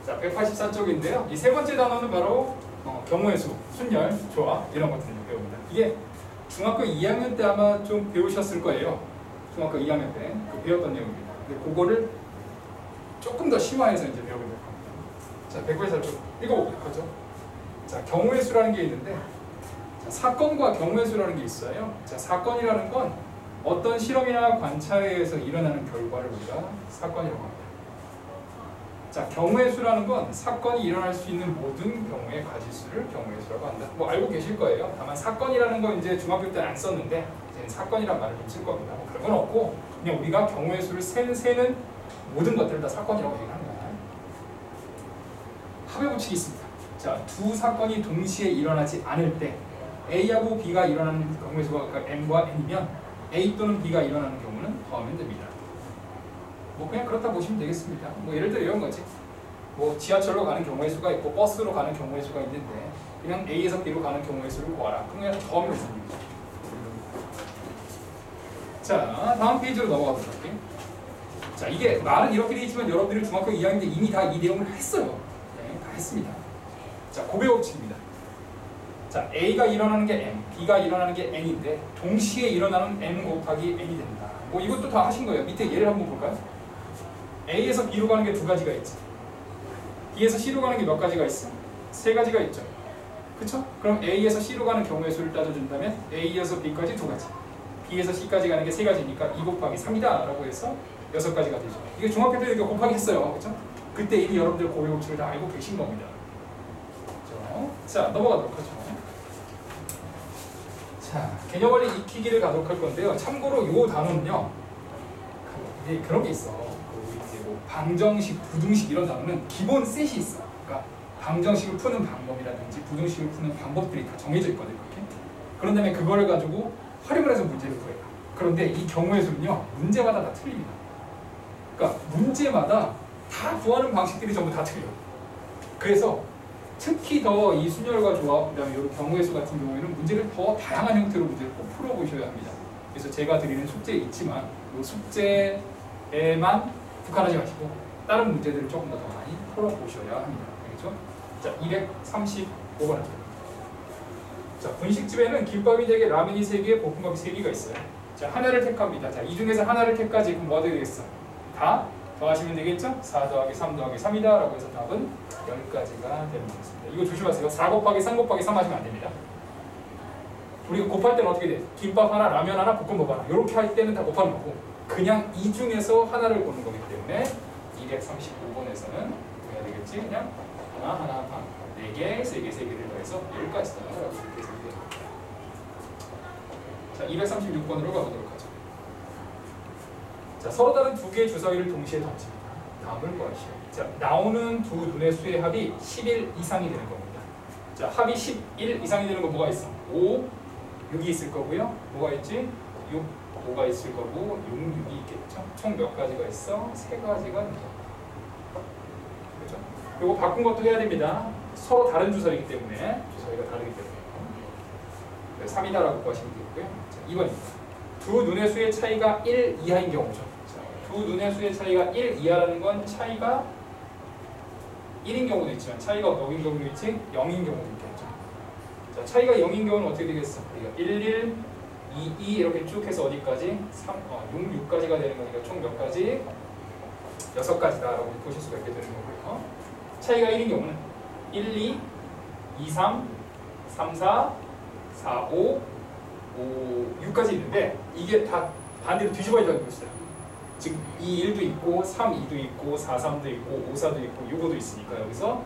자, 184쪽인데요. 이 세 번째 단어는 바로 경우의 수, 순열, 조합 이런 것들을 배웁니다. 이게 중학교 2학년 때 아마 좀 배우셨을 거예요. 중학교 2학년 때 배웠던 내용입니다. 근데 그거를 조금 더 심화해서 이제 배우게 될 겁니다. 자, 184쪽 읽어볼게요. 그죠? 자, 경우의 수라는 게 있는데, 자, 사건과 경우의 수라는 게 있어요. 자, 사건이라는 건 어떤 실험이나 관찰에 의해서 일어나는 결과를 우리가 사건이라고 합니다. 자, 경우의 수라는 건 사건이 일어날 수 있는 모든 경우의 가지수를 경우의 수라고 한다. 뭐 알고 계실 거예요. 다만 사건이라는 건 이제 중학교 때 안 썼는데 이제 사건이라는 말을 좀 쓸 겁니다. 뭐 별건 없고 그냥 우리가 경우의 수를 세는 모든 것들을 다 사건이라고 얘기하는 거예요. 합의 법칙이 있습니다. 자, 두 사건이 동시에 일어나지 않을 때 A하고 B가 일어나는 경우의 수가 M과 N이면 A 또는 B가 일어나는 경우는 더하면 됩니다. 뭐 그냥 그렇다 보시면 되겠습니다. 뭐 예를 들어 이런 거지. 뭐 지하철로 가는 경우의 수가 있고 버스로 가는 경우의 수가 있는데 그냥 A에서 B로 가는 경우의 수를 구하라. 그럼 그냥 더하면 됩니다. 자, 다음 페이지로 넘어가도록 할게요. 자, 이게 말은 이렇게 되어 있지만 여러분들이 중학교 2학년 때 이미 다 이 내용을 했어요. 네, 다 했습니다. 자, 고배 법칙입니다. 자, A가 일어나는 게 M, B가 일어나는 게 N인데 동시에 일어나는 M 곱하기 N이 된다. 뭐 이것도 다 하신 거예요. 밑에 예를 한번 볼까요? A에서 B로 가는 게 두 가지가 있지. B에서 C로 가는 게 몇 가지가 있어? 세 가지가 있죠. 그쵸? 그럼 A에서 C로 가는 경우의 수를 따져준다면 A에서 B까지 두 가지, B에서 C까지 가는 게 세 가지니까 2 곱하기 3이다 라고 해서 6가지가 되죠. 이게 중학교 때 이렇게 곱하기 했어요. 그쵸? 그때 이미 여러분들 고배 법칙을 다 알고 계신 겁니다. 그렇죠? 자, 넘어가도록 하죠. 자, 개념원리 익히기를 가도록 할 건데요. 참고로 이 단어는요, 그런 게 있어. 이제 뭐 방정식, 부등식 이런 단어는 기본 셋이 있어. 그러니까 방정식을 푸는 방법이라든지 부등식을 푸는 방법들이 다 정해져 있거든요. 이렇게. 그런 다음에 그거를 가지고 활용을 해서 문제를 구해요. 그런데 이 경우의 수는요, 문제마다 다 틀립니다. 그러니까 문제마다 다 구하는 방식들이 전부 다 틀려. 그래서 특히 더 이 순열과 조합, 그다음에 이 경우의 수 같은 경우에는 문제를 더 다양한 형태로 문제를 꼭 풀어보셔야 합니다. 그래서 제가 드리는 숙제 있지만 이 숙제에만 국한하지 마시고 다른 문제들을 조금 더 많이 풀어보셔야 합니다. 알겠죠? 자, 235번 할게요. 자, 분식집에는 김밥이 4개, 라면이 3개, 볶음밥이 3개가 있어요. 자, 하나를 택합니다. 자, 이 중에서 하나를 택까지 그럼 뭐가 되겠어? 다 더하시면 되겠죠? 4 더하기 3 더하기 3이다 라고 해서 답은 10가지가 되는 거겠습니다. 이거 조심하세요. 4 곱하기 3 곱하기 3 하시면 안 됩니다. 우리가 곱할 때는 어떻게 돼? 김밥 하나, 라면 하나, 볶음밥 하나 이렇게 할 때는 다 곱하는 거고 그냥 이 중에서 하나를 고르는 거기 때문에 235번에서는 해야 되겠지? 그냥 하나, 4개, 3개, 3개를 더해서 10가지다 라고 이렇게 해서 됩니다. 자, 236번으로 가보도록 하죠. 자, 서로 다른 두 개의 주사위를 동시에 던집니다. 다음을 구하시오. 자, 나오는 두 눈의 수의 합이 11 이상이 되는 겁니다. 자, 합이 11 이상이 되는 거 뭐가 있어? 5, 6이 있을 거고요. 뭐가 있지? 6, 5가 있을 거고 6, 6이 있겠죠. 총 몇 가지가 있어? 3가지가 있죠. 그렇죠? 그리고 바꾼 것도 해야 됩니다. 서로 다른 주사위이기 때문에 주사위가 다르기 때문에 3이다라고 구하시면 되고요. 자, 2번입니다. 두 눈의 수의 차이가 1 이하인 경우죠. 자, 두 눈의 수의 차이가 1 이하라는 건 차이가 1인 경우도 있지만 차이가 몇인 경우도 있지? 0인 경우도 있겠죠. 자, 차이가 0인 경우는 어떻게 되겠어? 1, 1, 2, 2 이렇게 쭉 해서 어디까지? 6, 6까지가 되는 거니까 총 몇 가지? 6가지다라고 보실 수가 있게 되는 거고요. 차이가 1인 경우는 1, 2, 2, 3, 3, 4, 4, 5, 6까지 있는데 이게 다 반대로 뒤집어져야 되고 있어요. 즉 2, 1도 있고 3, 2도 있고 4, 3도 있고 5, 4도 있고 6, 5도 있으니까 여기서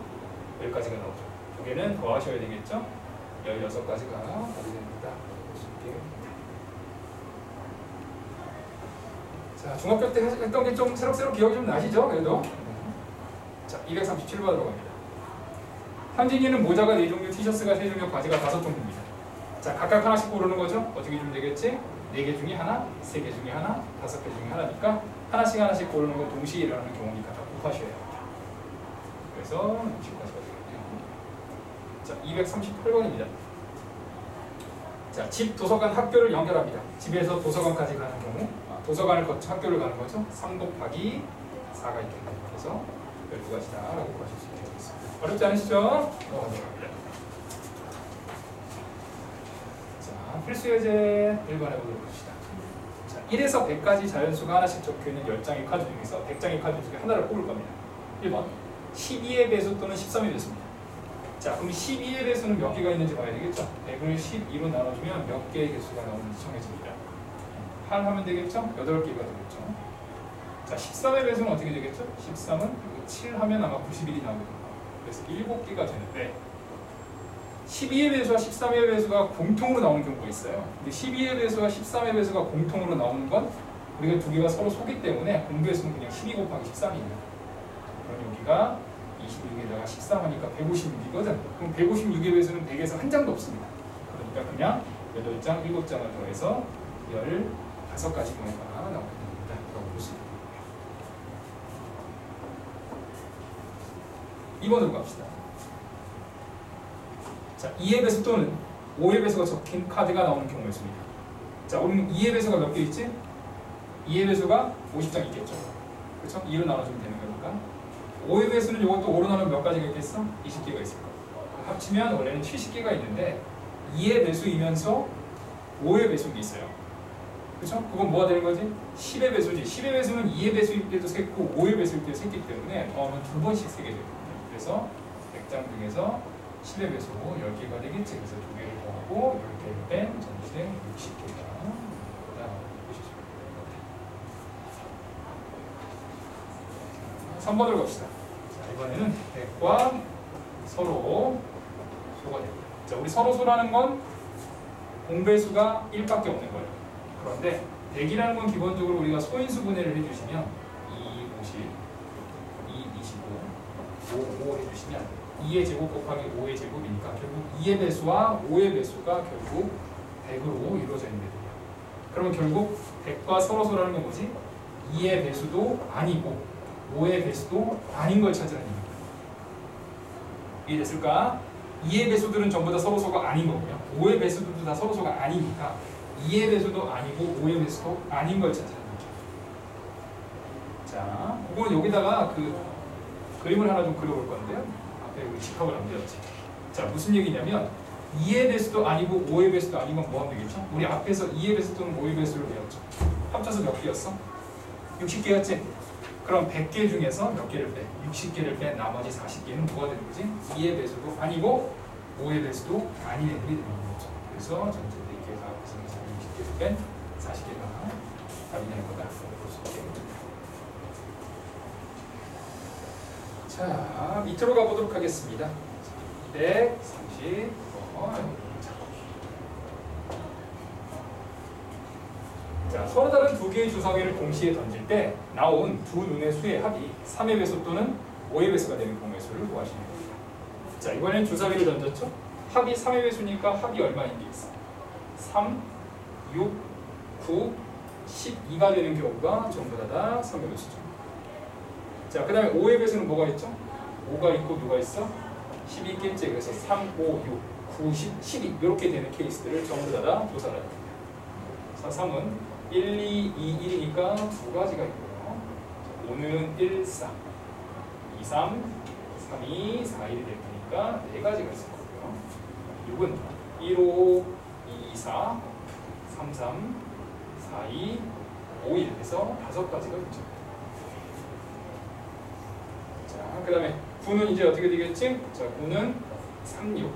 10가지가 나오죠. 두 개는 더하셔야 되겠죠. 16가지가 답이 됩니다. 자, 중학교 때 했던 게 좀 새록새록 기억이 좀 나시죠? 그래도 자, 237번으로 갑니다. 현진이는 모자가 4종류, 티셔츠가 3종류, 바지가 5종류입니다. 자, 각각 하나씩 고르는 거죠? 어떻게 주면 되겠지? 4개 중에 하나, 3개 중에 하나, 5개 중에 하나니까 하나씩 고르는 건 동시에 일어나는 경우니까 다 곱하셔야 합니다. 그래서 60가지가 되겠네요. 자, 238번입니다. 자, 집, 도서관, 학교를 연결합니다. 집에서 도서관까지 가는 경우 도서관을 거쳐 학교를 가는 거죠. 3 곱하기 4가 있겠네요. 그래서 12 두 가지다라고 보실 수 있겠습니다. 어렵지 않으시죠? 넘어가도록 합니다. 자, 필수 예제 1번 해보도록 합시다. 자, 1에서 100까지 자연수가 하나씩 적혀있는 10장의 카드 중에서 100장의 카드 중에 하나를 뽑을 겁니다. 1번 12의 배수 또는 13의 배수입니다. 자, 그럼 12의 배수는 몇 개가 있는지 봐야 되겠죠? 100을 12로 나눠주면 몇 개의 개수가 나오는지 정해집니다. 8 하면 되겠죠? 8개가 되겠죠. 자, 13의 배수는 어떻게 되겠죠? 13은 7 하면 아마 91이 나오거든요. 그래서 7개가 되는데 12의 배수와 13의 배수가 공통으로 나오는 경우가 있어요. 근데 12의 배수와 13의 배수가 공통으로 나오는 건 우리가 두 개가 서로 소기 때문에 공배수는 그냥 12 곱하기 13이에요. 그럼 여기가 26에다가 13 하니까 156이거든. 그럼 156의 배수는 100에서 한 장도 없습니다. 그러니까 그냥 8장, 7장을 더해서 15가지 경우가 나오게 됩니다. 라고 볼 수 있습니다. 2번으로 갑시다. 자, 2의 배수 또는 5의 배수가 적힌 카드가 나오는 경우의 수입니다. 자, 우리는 2의 배수가 몇 개 있지? 2의 배수가 50장 있겠죠. 그렇죠? 2로 나눠주면 되는 거니까. 5의 배수는 이것도 5로 나누면 몇 가지가 있겠어? 20개가 있을 거예요. 합치면 원래는 70개가 있는데 2의 배수이면서 5의 배수가 있어요. 그렇죠? 그건 뭐가 되는 거지? 10의 배수지. 10의 배수는 2의 배수일 때도 셌고 5의 배수일 때도 셌기 때문에 더하면 2번씩 세게 되거든요. 그래서 100장 중에서 10의 배수 10개가 되겠지. 그래서 2개를 더하고 10개를 뺀 전체 60개가 보시죠. 3번으로 갑시다. 자, 이번에는 100과 서로 소가 됩니다. 자, 우리 서로 소라는 건 공배수가 1밖에 없는 거예요. 그런데 100이라는 건 기본적으로 우리가 소인수 분해를 해주시면 2, 50, 2, 25, 5 해주시면 2의 제곱 곱하기 5의 제곱이니까 결국 2의 배수와 5의 배수가 결국 100으로 이루어져 있는 거예요. 그러면 결국 100과 서로서라는 건 뭐지? 2의 배수도 아니고 5의 배수도 아닌 걸 찾으라는 얘기입니다. 이해됐을까? 2의 배수들은 전부 다 서로서가 아닌 거고요. 5의 배수들도 다 서로서가 아니니까 2의 배수도 아니고 5의 배수도 아닌 걸 찾으라는 거죠. 자, 그거는 여기다가 그 그림을 하나 좀 그려볼 건데요. 앞에 우리 집합을 안 되었지. 자, 무슨 얘기냐면 2의 배수도 아니고 5의 배수도 아닌 건 뭐 하면 되겠죠? 우리 앞에서 2의 배수 또는 5의 배수를 배웠죠. 합쳐서 몇 개였어? 60개였지? 그럼 100개 중에서 몇 개를 빼? 60개를 뺀 나머지 40개는 뭐가 되는 거지? 2의 배수도 아니고 5의 배수도 아닌 애들이 되는 거죠. 그래서 전체 4개에서 60개를 뺀 40개가 답이 되는 거다. 볼 수 있겠습니다. 자, 밑으로 가보도록 하겠습니다. 230번. 자, 서로 다른 두 개의 주사위를 동시에 던질 때 나온 두 눈의 수의 합이 3의 배수 또는 5의 배수가 되는 경우의 수를 구하시는 겁니다. 자, 이번엔 주사위를 던졌죠? 합이 3의 배수니까 합이 얼마인 게 있어? 3, 6, 9, 12가 되는 경우가 전부 다 3의 배수죠. 자, 그 다음에 5의 배수는 뭐가 있죠? 5가 있고 누가 있어? 10이 있겠지. 그래서 3, 5, 6, 9, 10, 12 이렇게 되는 케이스들을 전부 다 조사를 합니다. 자, 3은 1, 2, 2, 1이니까 두 가지가 있고요. 5는 1, 4, 2, 3, 3, 2, 4, 1이 될 테니까 네 가지가 있을 거고요. 6은 1, 5, 2, 4, 3, 3, 4, 2, 5, 1 해서 다섯 가지가 있죠. 자, 그 다음에 9는 이제 어떻게 되겠지? 자, 9는 3, 6,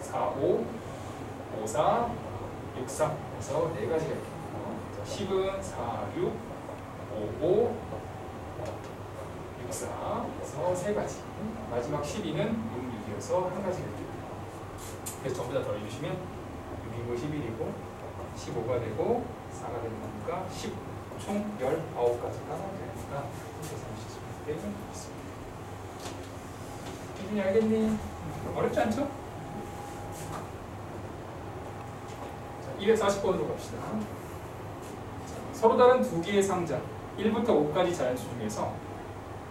4, 5, 5, 4, 6, 3 해서 네 가지가 있고 10은 4, 6, 5, 5, 6, 4 해서 세 가지. 마지막 12는 6, 6이어서 한 가지가 있고 그래서 전부 다 더해주시면 6이고 11이고 15가 되고 4가 되는 거니까 10, 총 19가지가 되니까 계산하실 수 있게 되겠습니다. 기준이 알겠니? 어렵지 않죠? 240번으로 갑시다. 서로 다른 두 개의 상자 1부터 5까지 자연수 중에서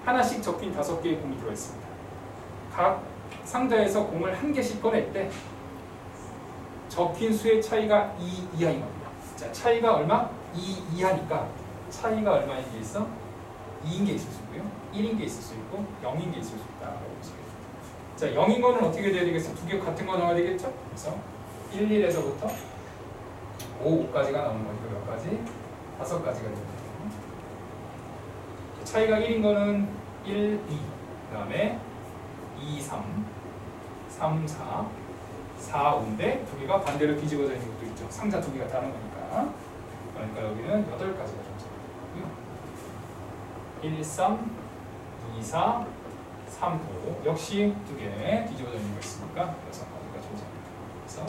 하나씩 적힌 5개의 공이 들어있습니다. 각 상자에서 공을 한 개씩 꺼낼 때 적힌 수의 차이가 2 이하인 겁니다. 자, 차이가 얼마? 2 이하니까 차이가 얼마인 게 있어? 2인 게 있을 수 있고요. 1인 게 있을 수 있고 0인 게 있을 수 있다라고 보시겠습니다. 자, 0인 거는 어떻게 돼야 되겠어요? 두 개 같은 거 나와야 되겠죠? 그래서 1, 1에서부터 5, 5까지가 나오는 거니까 몇 가지? 5가지가 되는 거예요. 차이가 1인 거는 1, 2, 그 다음에 2, 3, 3, 4, 4, 5인데 두 개가 반대로 뒤집어져 있는 것도 있죠. 상자 두 개가 다른 거니까. 그러니까 여기는 8가지가 존재하고요. 1, 3, 2, 4, 3, 5 역시 두 개 뒤집어져 있는 거 있으니까 6가지가 존재합니다. 그래서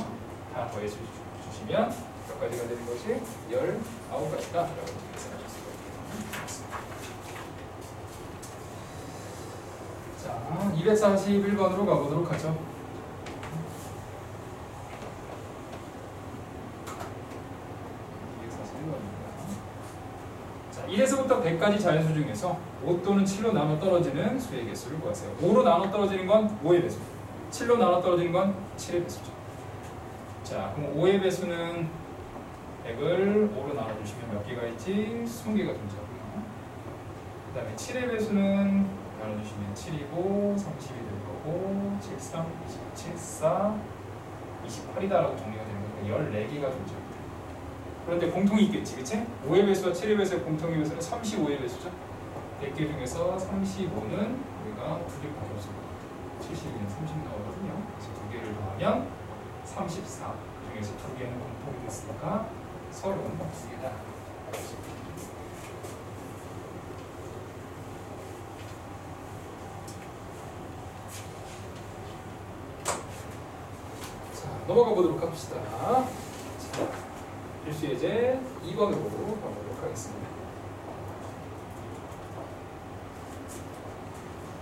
다 더해 주시면 몇 가지가 되는 것이 19가지다 라고 계산하실 수가 있겠습니다. 자, 241번으로 가보도록 하죠. 자, 1에서부터 100까지 자연수 중에서 5 또는 7로 나눠 떨어지는 수의 개수를 구하세요. 5로 나눠 떨어지는 건 5의 배수, 7로 나눠 떨어지는 건 7의 배수죠. 자, 그럼 5의 배수는 100을 5로 나눠주시면 몇 개가 있지? 20개가 존재하고요. 그 다음에 7의 배수는 나눠주시면 7이고 30이 될 거고 7, 3, 27, 4, 28이다라고 정리가 되는 거니까 14개가 존재합니다. 그런데 공통이 있겠지, 그치? 5의 배수와 7의 배수의 공통의 배수는 35의 배수죠. 100개 중에서 35는 우리가 2개 가져서 70이면 30 나오거든요. 그래서 2개를 더하면 34 중에서 2개는 공통이 됐으니까 32개다. 자, 넘어가 보도록 합시다. 자, 필수 예제 2번으로 가보도록 하겠습니다.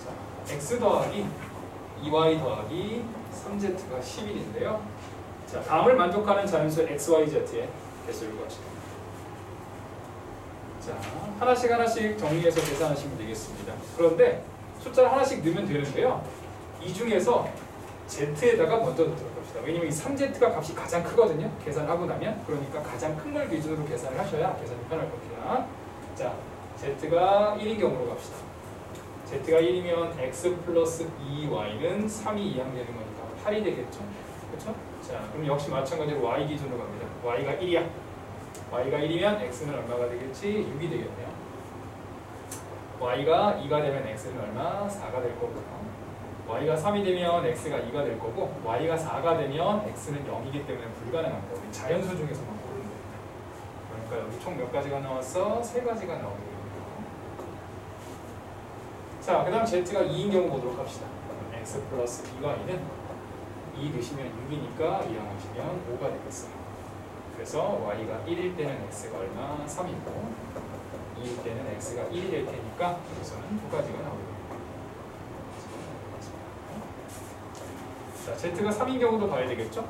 자, x 더하기 2y 더하기 3z가 11인데요. 자, 다음을 만족하는 자연수 x, y, z의 개수를 구하시다. 자, 하나씩 정리해서 계산하시면 되겠습니다. 그런데 숫자를 하나씩 넣으면 되는데요. 이 중에서 z에다가 먼저 넣도록 합시다. 왜냐면 이 3z가 값이 가장 크거든요. 계산하고 나면. 그러니까 가장 큰 걸 기준으로 계산을 하셔야 계산이 편할 겁니다. 자, z가 1인 경우로 갑시다. z가 1이면 x 플러스 2y는 3이 이항되는 거니까 8이 되겠죠. 그렇죠? 자, 그럼 역시 마찬가지로 y 기준으로 갑니다. y가 1이야. y가 1이면 x는 얼마가 되겠지? 6이 되겠네요. y가 2가 되면 x는 얼마? 4가 될 거고요. y가 3이 되면 x가 2가 될 거고 y가 4가 되면 x는 0이기 때문에 불가능합니다. 우리 자연수 중에서만 고르는 겁니다. 그러니까 여기 총 몇 가지가 나왔어? 3가지가 나오게 됩니다. 자, 그 다음 z가 2인 경우 보도록 합시다. x 플러스 2y는 2 넣으시면 6이니까 이항하시면 5가 되겠어요. 그래서 y가 1일 때는 x가 얼마? 3이고 2일 때는 x가 1이 될 테니까 여기서는 2가지가 나오게 됩니다. 자, z가 3인 경우도 봐야 되겠죠?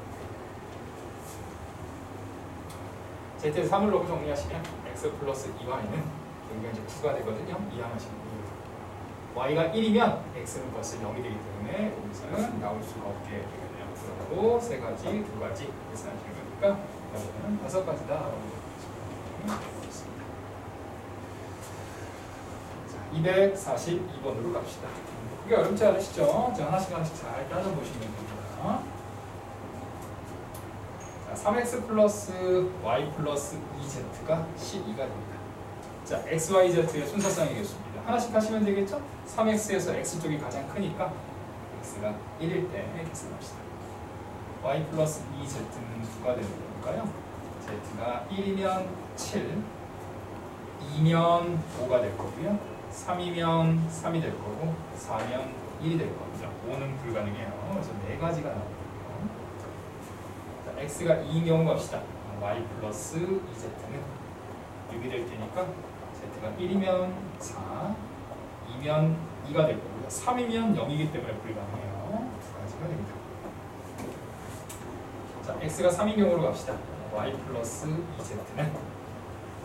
z에서 3을 넣고 정리하시면 x 플러스 2y는 여기가 이제 9가 되거든요. 이항하시면 2. y가 1이면 x는 벌써 0이 되기 때문에 여기서는 나올 수가 없게 되겠네요. 그리고 3가지, 2가지 계산하시는 거니까 여기는 5가지다. 242번으로 갑시다. 그게 어렵지 않으시죠? 자, 하나씩 잘 따져보시면 됩니다. 자, 3x 플러스 y 플러스 2z가 12가 됩니다. 자, x, y, z의 순서상의 개수입니다. 하나씩 하시면 되겠죠? 3x에서 x 쪽이 가장 크니까 x가 1일 때 계산합시다. y 플러스 2z는 9가 되는 거니까요. z가 1이면 7, 2면 5가 될 거고요. 3이면 3이 될 거고 4면 1이 될 겁니다. 5는 불가능해요. 그래서 4가지가 나오고요. 자, x가 2인 경우 갑시다. y 플러스 2z는 6이 될 테니까 z가 1이면 4, 2면 2가 될 거고요. 3이면 0이기 때문에 불가능해요. 2가지가 됩니다. 자, x가 3인 경우로 갑시다. y 플러스 2z는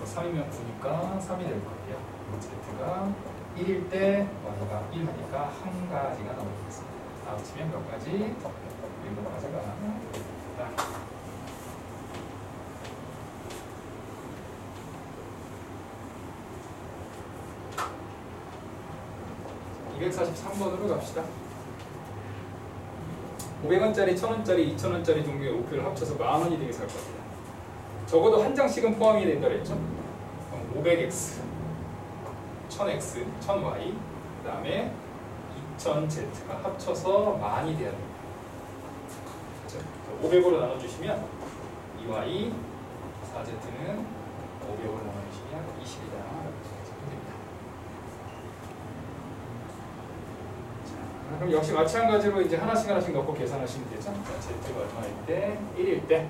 3이면 9니까 3이 될 거고요. z가 1일 때 y가 1 하니까 1가지가 나오겠습니다. 다 합치면 몇 가지? 7가지가 나옵니다. 243번으로 갑시다. 500원짜리, 1000원짜리, 2000원짜리 종류의 우표를 합쳐서 10,000원이 되게 살 겁니다. 적어도 한 장씩은 포함이 된다 그랬죠? 500x, 1000x, 1000y, 그 다음에 2000z가 합쳐서 10,000이 돼야 됩니다. 500으로 나눠주시면 2y, 4z는 500으로 나눠주시면 20이다. 그럼 역시 마찬가지로 이제 하나씩 넣고 계산하시면 되죠. 자, z가 얼마일 때? 1일 때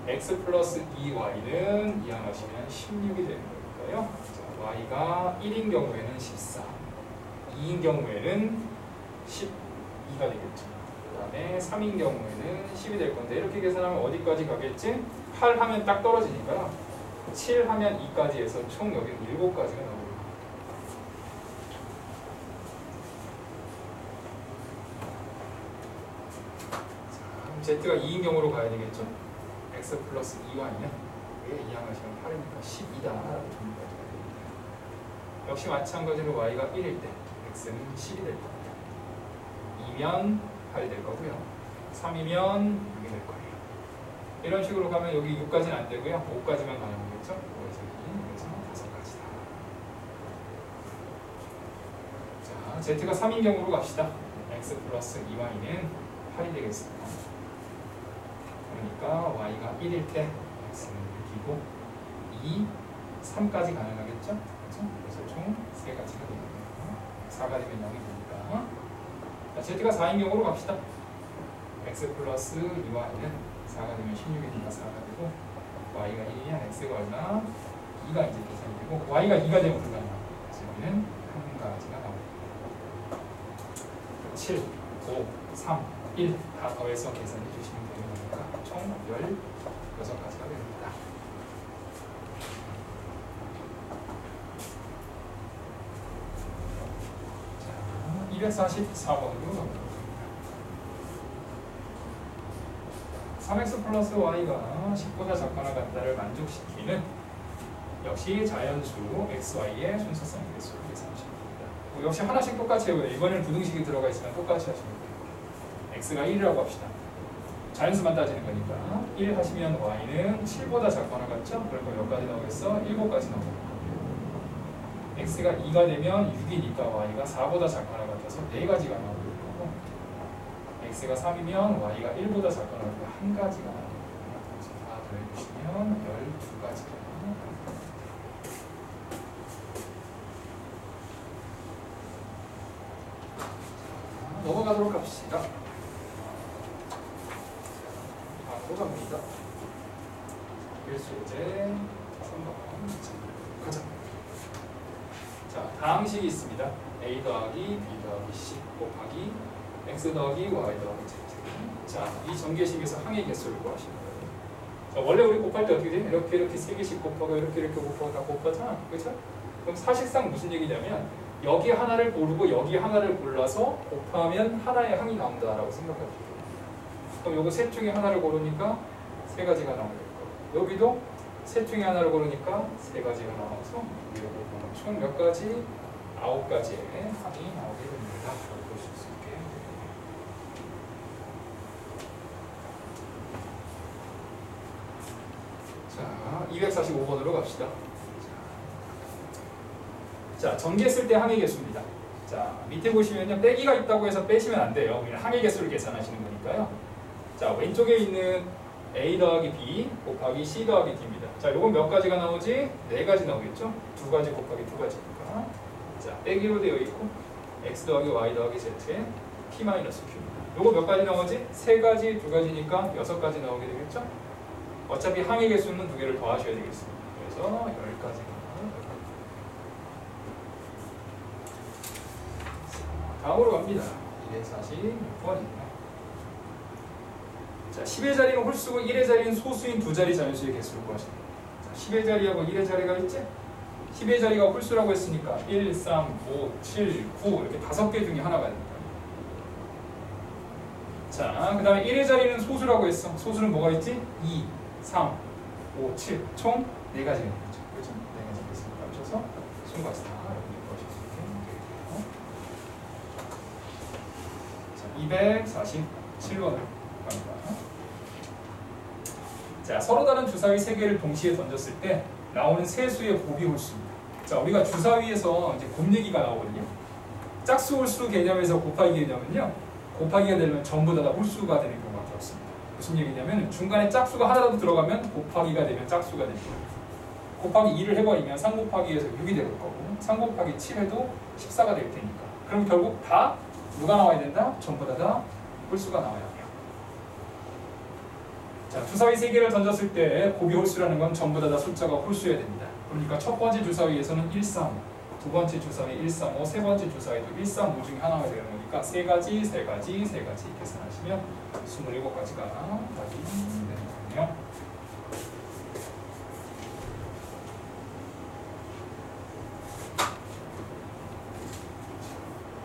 x 플러스 2y는 이항하시면 16이 되는 거니까요. 자, y가 1인 경우에는 14, 2인 경우에는 12가 되겠죠. 그 다음에 3인 경우에는 10이 될 건데 이렇게 계산하면 어디까지 가겠지? 8 하면 딱 떨어지니까 7 하면 2까지 해서 총 여기는 7가지가 나옵니다. z가 2인 경우로 가야 되겠죠? x 플러스 2y는 이항하시면 8이니까 10이다 라고 정리까지 가야 됩니다. 역시 마찬가지로 y가 1일 때 x는 10이 될 겁니다. 2면 8이 될 거고요. 3이면 6이 될 거예요. 이런 식으로 가면 여기 6까지는 안 되고요. 5까지만 가능하겠죠? 5에서 2, 그래서 5가지다. 자, z가 3인 경우로 갑시다. x 플러스 2y는 8이 되겠습니다. 그러니까 y가 1일 때 x는 6이고 2, 3까지 가능하겠죠? 그래서 총 3가지가 됩니다. 4가지면 0이 되니까 자, z가 4인 경우로 갑시다. x 플러스 2y는 4가 되면 16이니까 4가 되고 y가 1이면 x가 얼마? 2가 이제 계산이 되고 y가 2가 되면 얼마냐? 그래서 여기는 1가지가 나옵니다. 7, 5, 3, 1 다 더해서 계산해 주시면 되는 거니까 총 16가지가 됩니다. 자, 244번으로 갑니다. 3x 플러스 y가 10보다 작거나 같다를 만족시키는 역시 자연수 xy의 순서성 개수를 계산하시면 됩니다. 역시 하나씩 똑같이 해요. 이번에는 부등식이 들어가 있으면 똑같이 하시면 돼요. x가 1이라고 합시다. 자연수만 따지는 거니까 1 하시면 y는 7보다 작거나 같죠? 그러니까 몇 가지 나오겠어? 7가지 나오고 x가 2가 되면 6이니까 y가 4보다 작거나 같아서 4가지가 나오고 x가 3이면 y가 1보다 작거나 같아서 1가지가 나오고 그래서 다 더해주시면 12가지가 넘어가도록 합시다. 바로 갑니다. 필수제 3번 가자. 자, 다음 식이 있습니다. a 더하기 b 더하기 c 곱하기 x 더하기 y 더하기 z. 자, 이 전개식에서 항의 개수를 구하시는 거예요. 자, 원래 우리 곱할 때 어떻게 돼? 이렇게 3개씩 곱하고 이렇게 곱하고 다 곱하잖아. 그렇죠? 그럼 사실상 무슨 얘기냐면 여기 하나를 고르고 여기 하나를 골라서 곱하면 하나의 항이 나온다라고 생각하시죠. 그럼 요거 셋 중에 하나를 고르니까 3가지가 나오게 될 거고 여기도 셋 중에 하나를 고르니까 3가지가 나와서 총 몇 가지? 9가지의 항이 나오게 됩니다. 보실 수 있게. 자, 245번으로 갑시다. 자, 전개했을 때 항의 개수입니다. 자, 밑에 보시면요. 빼기가 있다고 해서 빼시면 안 돼요. 그냥 항의 개수를 계산하시는 거니까요. 자, 왼쪽에 있는 a 더하기 b 곱하기 c 더하기 d입니다. 자, 요건 몇 가지가 나오지? 4가지 나오겠죠? 2가지 곱하기 2가지니까. 자, 빼기로 되어 있고 x 더하기 y 더하기 z에 p-q입니다. 요거 몇 가지 나오지? 3가지, 2가지니까 6가지 나오게 되겠죠? 어차피 항의 개수는 2개를 더 하셔야 되겠습니다. 그래서 10가지가 다음으로 갑니다. 246번입니다. 자, 10의 자리는 홀수고 1의 자리는 소수인 두 자리 자연수의 개수를 구하시면 됩니다. 10의 자리하고 1의 자리가 있지? 10의 자리가 홀수라고 했으니까 1, 3, 5, 7, 9 이렇게 5개 중에 하나가 됩니다. 자, 그 다음에 1의 자리는 소수라고 했어. 소수는 뭐가 있지? 2, 3, 5, 7 총 4가지가 있죠. 그렇죠? 4가지가 있으니까 합쳐서 20가지 다 여러분이 구하실 수 있게 되겠고요. 247번으로 갑니다. 자, 서로 다른 주사위 3개를 동시에 던졌을 때 나오는 세수의 곱이 홀수입니다. 자, 우리가 주사위에서 이제 곱 얘기가 나오거든요. 짝수 홀수 개념에서 곱하기 개념은요, 곱하기가 되면 전부 다 홀수가 되는 경우가 없습니다. 무슨 얘기냐면 중간에 짝수가 하나라도 들어가면 곱하기가 되면 짝수가 되는 거예요. 곱하기 2를 해버리면 3 곱하기 2에서 6이 될 거고 3 곱하기 7 해도 14가 될 테니까. 그럼 결국 다 누가 나와야 된다? 전부 다 홀수가 나와야 돼요. 자, 주사위 3개를 던졌을 때 곱이 홀수라는 건 전부 다 숫자가 홀수여야 됩니다. 그러니까 첫 번째 주사위에서는 1, 3, 두 번째 주사위 1, 3, 5, 세 번째 주사위도 1, 3, 5 중에 하나가 되는 거니까 세 가지 계산하시면 27가지가 답이 되는 거네요.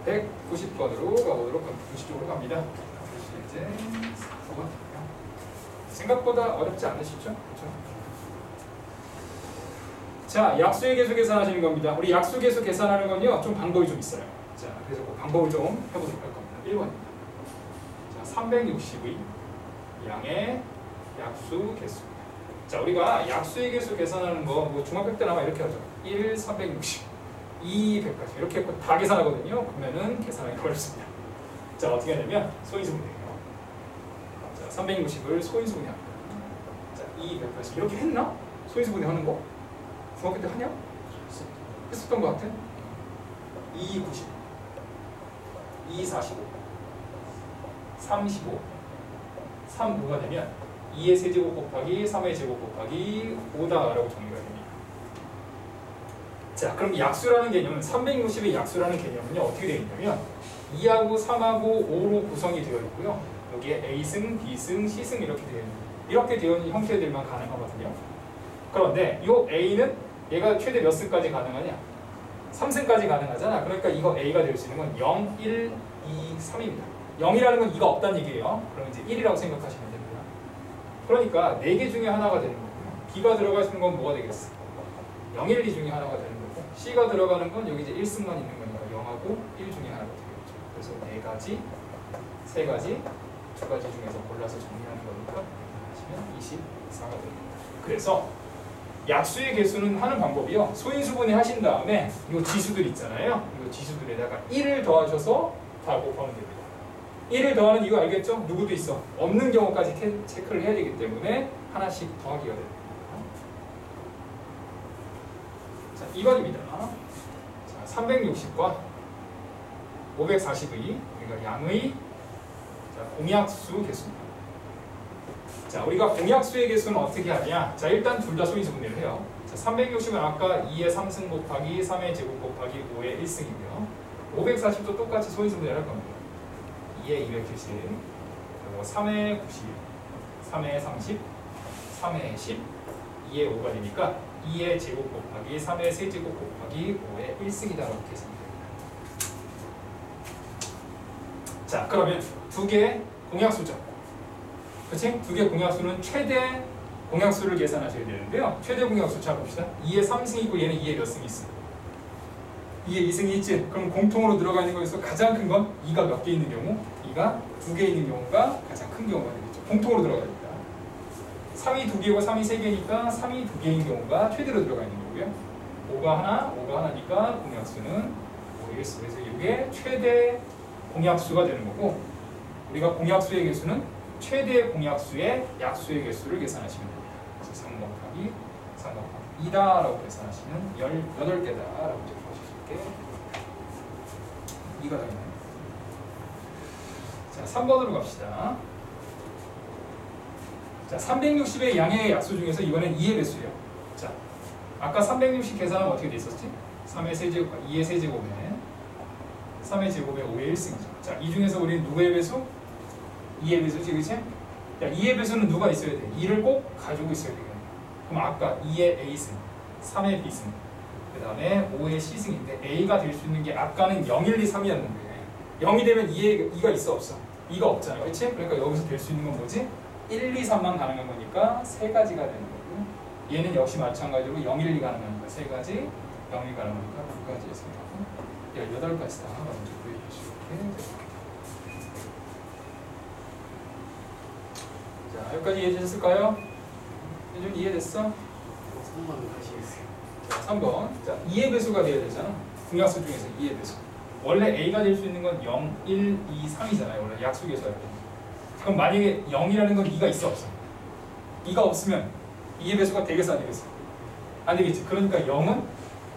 (190번으로) 가보도록 합니다. 90쪽으로 갑니다. 이제 4번. 생각보다 어렵지 않으시죠? 그렇죠? 자, 약수의 개수 계산하시는 겁니다. 우리 약수 개수 계산하는 건요, 좀 방법이 좀 있어요. 자, 그래서 그 방법을 좀 해보도록 할 겁니다. 1번입니다. 자, 360의 양의 약수 개수입니다. 자, 우리가 약수의 개수 계산하는 거, 뭐 중학교 때나 아마 이렇게 하죠. 1, 360, 2, 100까지 이렇게 했고 다 계산하거든요. 그러면은 계산하기 어렵습니다. 자, 어떻게 하냐면 소인수분해예요. 자, 360을 소인수분해합니다. 자, 2, 180 이렇게 했나? 소인수분해 하는 거? 중학교 때 하냐? 했었던 것 같아. 2, 90, 2, 45, 35, 3, 5가 되면 2의 세제곱 곱하기 3의 제곱 곱하기 5다라고 정리가 됩니다. 자, 그럼 약수라는 개념은 360의 약수라는 개념은요 어떻게 되어 있냐면 2하고 3하고 5로 구성이 되어 있고요. 여기에 A승, B승, C승 이렇게 되어 있는 이렇게 되어 있는 형태들만 가능하거든요. 그런데 이 A는 얘가 최대 몇 승까지 가능하냐? 3승까지 가능하잖아. 그러니까 이거 A가 될 수 있는 건 0, 1, 2, 3입니다. 0이라는 건 2가 없다는 얘기예요. 그럼 이제 1이라고 생각하시면 됩니다. 그러니까 4개 중에 하나가 되는 거고요. B가 들어가시는 건 뭐가 되겠어? 0, 1, 2 중에 하나가 되는 거고 C가 들어가는 건 여기 이제 1승만 있는 거니까 0하고 1 중에 하나가 되겠죠. 그래서 4가지, 3가지, 2가지 중에서 골라서 정리하는 거니까 하시면 24가 됩니다. 그래서 약수의 개수는 하는 방법이요. 소인수분해 하신 다음에 이 지수들 있잖아요. 이 지수들에다가 1을 더하셔서 다 곱하면 됩니다. 1을 더하는 이유 알겠죠? 누구도 있어. 없는 경우까지 체크를 해야 되기 때문에 하나씩 더하기가 됩니다. 자, 2번입니다. 자, 360과 540의 우리가 양의 공약수 개수입니다. 자, 우리가 공약수의 개수는 어떻게 하냐? 자, 일단 둘 다 소인수분해를 해요. 자, 360은 아까 2의 3승 곱하기 3의 제곱 곱하기 5의 1승이고요. 540도 똑같이 소인수분해를 할 겁니다. 2의 270, 그리고 3의 90, 3의 30, 3의 10, 2의 5가 되니까 2의 제곱 곱하기 3의 세제곱 곱하기 5의 1승이다라고 계산이 됩니다. 자, 그러면 두 개의 공약수죠. 그치? 두 개의 공약수는 최대 공약수를 계산하셔야 되는데요. 최대 공약수 잘 봅시다. 2의 3승이 있고 얘는 2의 몇 승이 있어? 2의 2승이 있지? 그럼 공통으로 들어가 있는 거에서 가장 큰 건 2가 몇 개 있는 경우? 2가 2개 있는 경우가 가장 큰 경우가 되겠죠. 공통으로 들어가 있다. 3이 2개고 3이 3개니까 3이 2개인 경우가 최대로 들어가 있는 거고요. 5가 하나니까 공약수는 5의 1수. 그래서 이게 최대 공약수가 되는 거고 우리가 공약수의 개수는 최대 공약수의 약수의 개수를 계산하시면 됩니다. 그래서 3 곱하기 3 곱하기 2다라고 계산하시면 18개다라고 이제 보실 수 있게 2가 되나요? 자, 3번으로 갑시다. 자, 360의 양의 약수 중에서 이번엔 2의 배수예요. 자, 아까 360 계산하면 어떻게 돼 있었지? 3의 세제곱, 2의 세제곱에 3의 제곱에 5의 1승이죠. 자, 이 중에서 우리는 누구의 배수? 2의 배수지, 그치? 야, 2의 배수는 누가 있어야 돼? 2를 꼭 가지고 있어야 되겠네. 그럼 아까 2의 A승, 3의 B승, 그 다음에 5의 C승인데 A가 될 수 있는 게 아까는 0, 1, 2, 3이었는데 0이 되면 2가 있어 없어? 2가 없잖아, 그치? 그러니까 여기서 될 수 있는 건 뭐지? 1, 2, 3만 가능한 거니까 3가지가 되는 거고 얘는 역시 마찬가지로 0, 1, 2 가능한 거야. 3가지, 0, 1 가능하니까 2가지에서 18가지 다 먼저 구해주시면 됩니다. 여기까지 이해되셨을까요? 좀 이해됐어? 3번 하시겠어요. 자, 3번. 자, 2의 배수가 돼야 되잖아. 공약수 중에서 2의 배수. 원래 A가 될 수 있는 건 0, 1, 2, 3이잖아요. 원래 약수계수 할 때. 그럼 만약에 0이라는 건 2가 있어 없어? 2가 없으면 2의 배수가 되겠어 안 되겠어? 안 되겠지. 그러니까 0은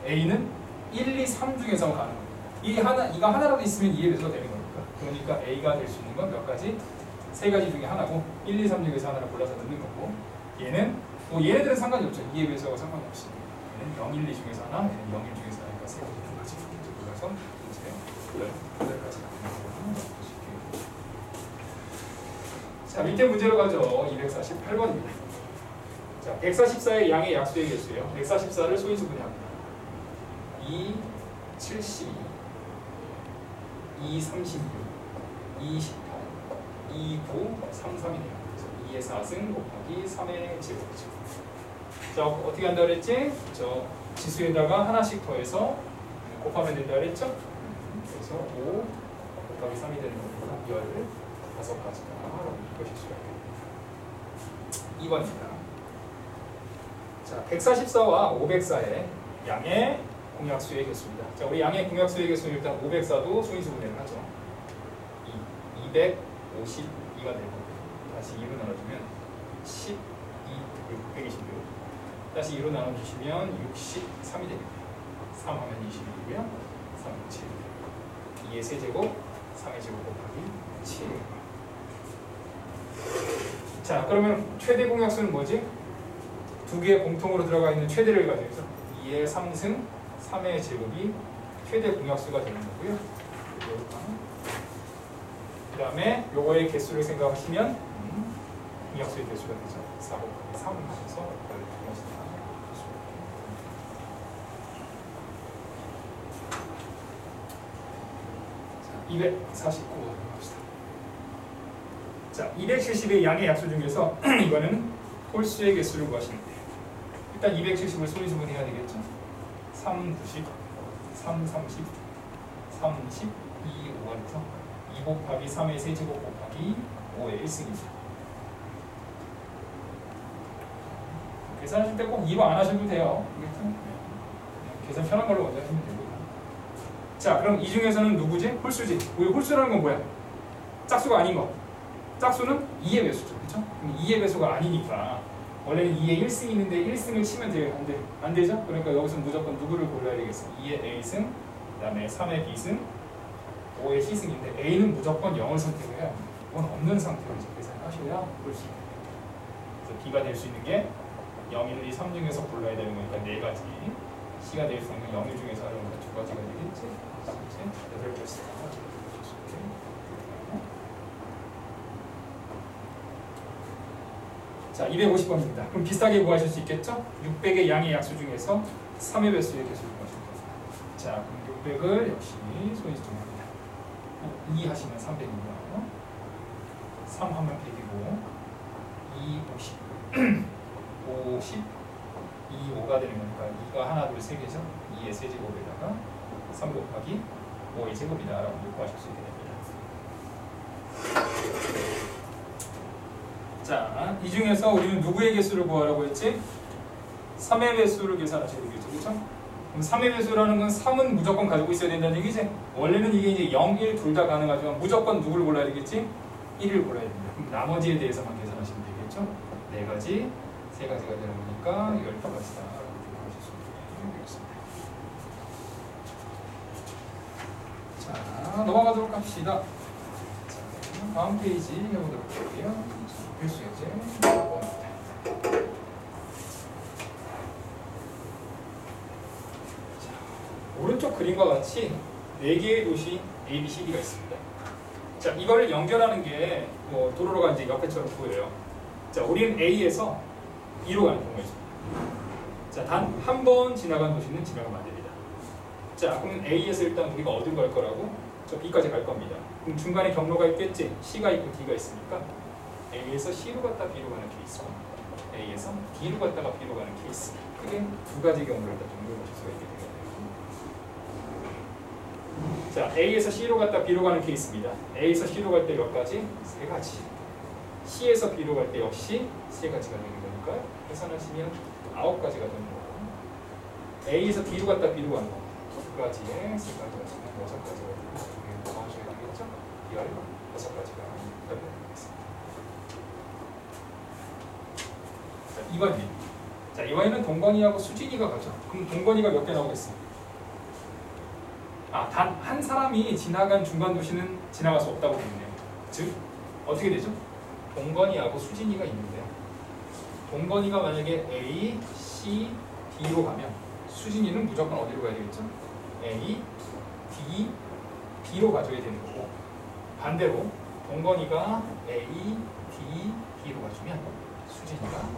A는 1, 2, 3 중에서 가는 거야. 이가 하나라도 있으면 2의 배수가 되는 거니까. 그러니까 A가 될 수 있는 건 몇 가지? 세 가지 중에 하나고 1, 2, 3 중에서 하나를 골라서 넣는 거고 얘는 뭐 얘네들은 상관이 없죠. 2의 배수하고 상관이 없이 얘는 0, 1, 2 중에서 하나, 얘는 0, 1 중에서 하나니까 세 가지 두 가지 골라서 이제 18가지 나누는 거죠. 자, 밑에 문제로 가죠. 248번입니다. 자, 144의 양의 약수의 개수예요. 144를 소인수분해합니다. 2, 72, 2, 36, 2, 18, 2, 9, 3, 3이네요. 그래서 2의 4승 곱하기 3의 제곱이죠. 자, 어떻게 한다 그랬지? 저 지수에다가 하나씩 더해서 곱하면 된다 그랬죠? 그래서 5 곱하기 3이 되는 거니까 15가지다. 이것이 수학이에요. 2번입니다. 자, 144와 504의 양의 공약수의 개수입니다. 자, 우리 양의 공약수의 개수는 일단 504도 소인수분해를 하죠. 252가 되고 다시 2로 나눠주면 12, 126. 다시 2로 나눠주시면 63이 됩니다. 3 하면 21이고요. 3, 7. 2의 세제곱, 3의 제곱 곱하기 7. 자, 그러면 최대 공약수는 뭐지? 두 개의 공통으로 들어가 있는 최대를 가지고 있어. 2의 3승, 3의 제곱이 최대 공약수가 되는 거고요. 그 다음에 요거의 개수를 생각하시면 공약수의 개수가 되죠. 4 곱하기 3 하면서 자, 249번 봅시다. 자, 270의 양의 약수 중에서 이거는 홀수의 개수를 구하시면 돼요. 일단 270을 소인수분 해야 되겠죠. 3, 90, 3, 30, 30, 2, 5에서 2 곱하기 3의 세제곱 곱하기 5의 1승입니다. 계산하실 때 꼭 2로 안 하셔도 돼요. 계산 편한 걸로 먼저 하시면 됩니다. 자, 그럼 이 중에서는 누구지? 홀수지. 우리 홀수라는 건 뭐야? 짝수가 아닌 거. 짝수는 2의 배수죠. 그렇죠? 2의 배수가 아니니까 원래는 2의 1승이 있는데 1승을 치면 돼요? 안 되죠? 그러니까 여기서 무조건 누구를 골라야 되겠어? 2의 A승, 그 다음에 3의 B승, 5의 C승인데 A는 무조건 0을 선택해야 이건 없는 상태로 이제 계산하셔야 볼 수 있는 거예요. 그래서 B가 될 수 있는 게 0, 1, 2, 3 중에서 골라야 되는 거니까 4가지. C가 될 수 있는 0, 1 중에서 하려면 2가지가 되겠지? 8개씩. 자, 250번입니다. 그럼 비슷하게 구하실 수 있겠죠? 600의 양의 약수 중에서 3의 배수의 개수를 구하실 거예요. 자, 그럼 600을 역시 소인수분해합니다. 2 하시면 300이고요. 3 하면 100이고 2, 50, 50, 2, 5가 되는 거니까 2가 하나, 둘, 세 개죠. 2의 세제곱에다가 3 곱하기 5의 제곱이다 라고 구하실 수 있게 됩니다. 자, 이 중에서 우리는 누구의 개수를 구하라고 했지? 3의 배수를 계산하셔야 되겠죠. 그렇죠? 그럼 3의 배수라는 건 3은 무조건 가지고 있어야 된다는 얘기지? 원래는 이게 이제 0, 1 둘 다 가능하지만 무조건 누구를 골라야 되겠지? 1을 골라야 됩니다. 그럼 나머지에 대해서만 계산하시면 되겠죠? 4가지, 3가지가 되는 거니까 12가지다 라고 생각하실 수 있겠습니다. 자, 넘어가도록 합시다. 자, 다음 페이지 해보도록 할게요. 필수 예제 5번입니다. 오른쪽 그림과 같이 4개의 도시 A, B, C, D가 있습니다. 자, 이걸 연결하는 게 뭐 도로가 이제 옆에처럼 보여요. 자, 우리는 A에서 B로 가는 경우가 있습니다. 자, 단 한 번 지나간 도시는 지나가면 안 됩니다. 자, 그럼 A에서 일단 우리가 어디로 갈 거라고? 저 B까지 갈 겁니다. 그럼 중간에 경로가 있겠지? C가 있고 D가 있으니까 A에서 C로 갔다 B로 가는 케이스, A에서 D로 갔다가 B로 가는 케이스, 크게 2가지 경우를 다 정리해 보실 수가 있게 되거든요. 자, A에서 C로 갔다 B로 가는 케이스입니다. A에서 C로 갈 때 몇 가지? 3가지. C에서 B로 갈 때 역시 3가지가 되는 거니까 계산하시면 9가지가 되는 거고 A에서 D로 갔다 B로 가는 거 2가지에 3가지가 되면 6가지가 되고 이게 더하셔야 되겠죠? 6가지가 되겠습니다. 자, 2번입니다. 자, 이번에는 동건이하고 수진이가 가죠. 그럼 동건이가 몇 개 나오겠어? 단 한 사람이 지나간 중간 도시는 지나갈 수 없다고 되어 있네요. 즉 어떻게 되죠? 동건이하고 수진이가 있는데요. 동건이가 만약에 A, C, D로 가면 수진이는 무조건 어디로 가야 되겠죠? A, D, B로 가줘야 되는 거고 반대로 동건이가 A, D, B로 가주면 수진이가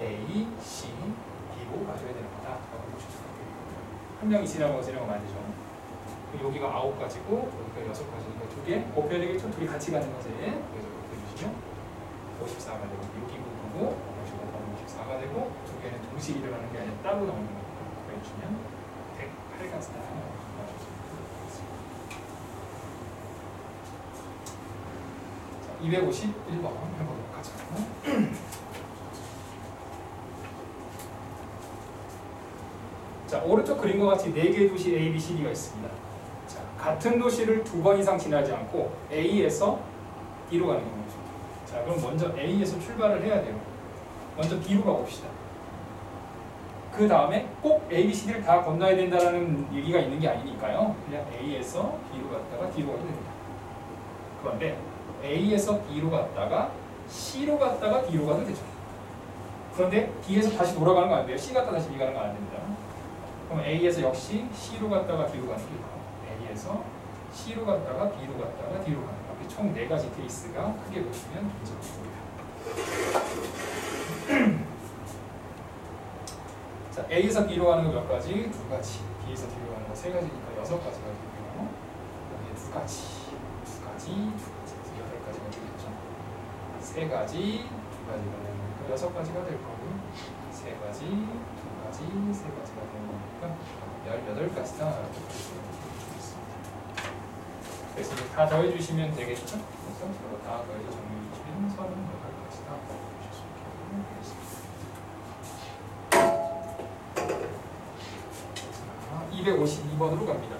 A, C, D로 가줘야 되는 거다라고 보시면 돼요. 한 명이 지나가면 안 되죠. 여기가 9가지고 여기가 6가지니까 2개 곱해야 되겠죠? 둘이 같이 가는 거지. 그래서 곱해주시면 54가 되고 여기 부분고 54가 되고 2개는 동시에 일어나는 게 아니라 따로 나오는 거니까 곱해주시면 108가지다. 251번 해보도록 하죠. 자, 오른쪽 그림과 같이 4개의 도시 A, B, C, D가 있습니다. 자, 같은 도시를 2번 이상 지나지 않고 A에서 D로 가는 경우죠. 자, 그럼 먼저 A에서 출발을 해야 돼요. 먼저 B로 가봅시다. 그 다음에 꼭 A, B, C, D를 다 건너야 된다는 얘기가 있는 게 아니니까요. 그냥 A에서 B로 갔다가 D로 가도 됩니다. 그런데 A에서 B로 갔다가 C로 갔다가 D로 가도 되죠. 그런데 D에서 다시 돌아가는 거 안 돼요. C 갔다 다시 B 가는 거 안 됩니다. 그럼 A에서 역시 C로 갔다가 D로 가는 게 있고 A에서 C로 갔다가 B로 갔다가 D로 가는 거 이렇게 총 4가지 케이스가 크게 보시면 존재합니다. 자, A에서 B로 가는 거 몇 가지? 2가지. B에서 D로 가는 거 3가지니까 6가지가 되고요. 여기에 2가지, 8가지가 되겠죠. 3가지, 2가지가 되는 거니까 6가지가 될 거고요. 3가지, 2가지, 3가지가 되는 거니까 18가지다. 그래서 다 더해주시면 되겠죠. 그래서 서로 다 더해서 정리해주시면 38가지다. 자, 252번으로 갑니다.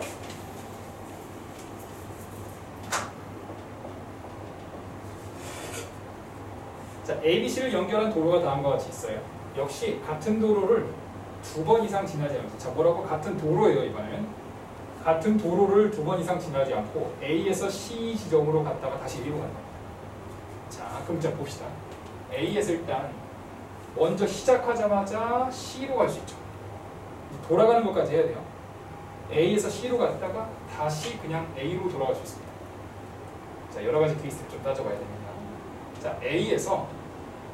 자, ABC를 연결한 도로가 다음과 같이 있어요. 역시 같은 도로를 2번 이상 지나지 않고, 자, 뭐라고? 같은 도로예요. 이번엔 같은 도로를 2번 이상 지나지 않고 A에서 C 지점으로 갔다가 다시 B로 간다. 자, 그럼 자 봅시다. A에서 일단 먼저 시작하자마자 C로 갈 수 있죠. 돌아가는 것까지 해야 돼요. A에서 C로 갔다가 다시 그냥 A로 돌아갈 수 있습니다. 자, 여러 가지 케이스를 좀 따져봐야 됩니다. 자, A에서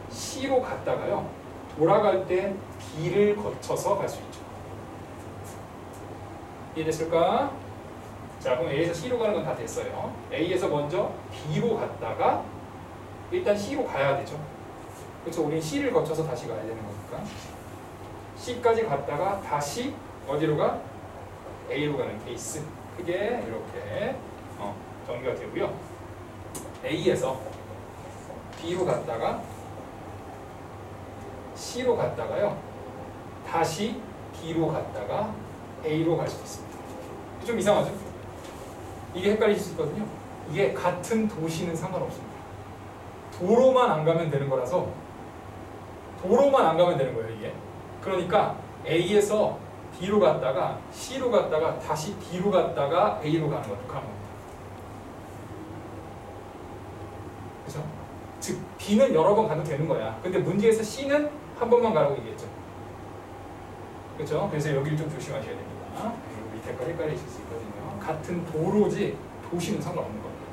C로 갔다가요, 돌아갈 때 B를 거쳐서 갈 수 있죠. 이해됐을까? 자, 그럼 A에서 C로 가는 건 다 됐어요. A에서 먼저 B로 갔다가 일단 C로 가야 되죠. 그렇죠? 우린 C를 거쳐서 다시 가야 되는 거니까 C까지 갔다가 다시 어디로 가? A로 가는 케이스. 크게 이렇게 정리가 되고요. A에서 B로 갔다가 C로 갔다가요, 다시 B로 갔다가 A로 갈 수 있습니다. 좀 이상하죠? 이게 헷갈리실 수 있거든요. 이게 같은 도시는 상관없습니다. 도로만 안 가면 되는 거라서, 도로만 안 가면 되는 거예요, 이게. 그러니까 A에서 B로 갔다가 C로 갔다가 다시 B로 갔다가 A로 가는 거예요. 그 겁니다. 그렇죠? 즉 B는 여러 번 가도 되는 거야. 근데 문제에서 C는 한 번만 가라고 얘기했죠. 그렇죠? 그래서 여기를 좀 조심하셔야 됩니다. 그리고 밑에 거 헷갈리실 수 있거든요. 같은 도로지 도시는 상관없는 겁니다.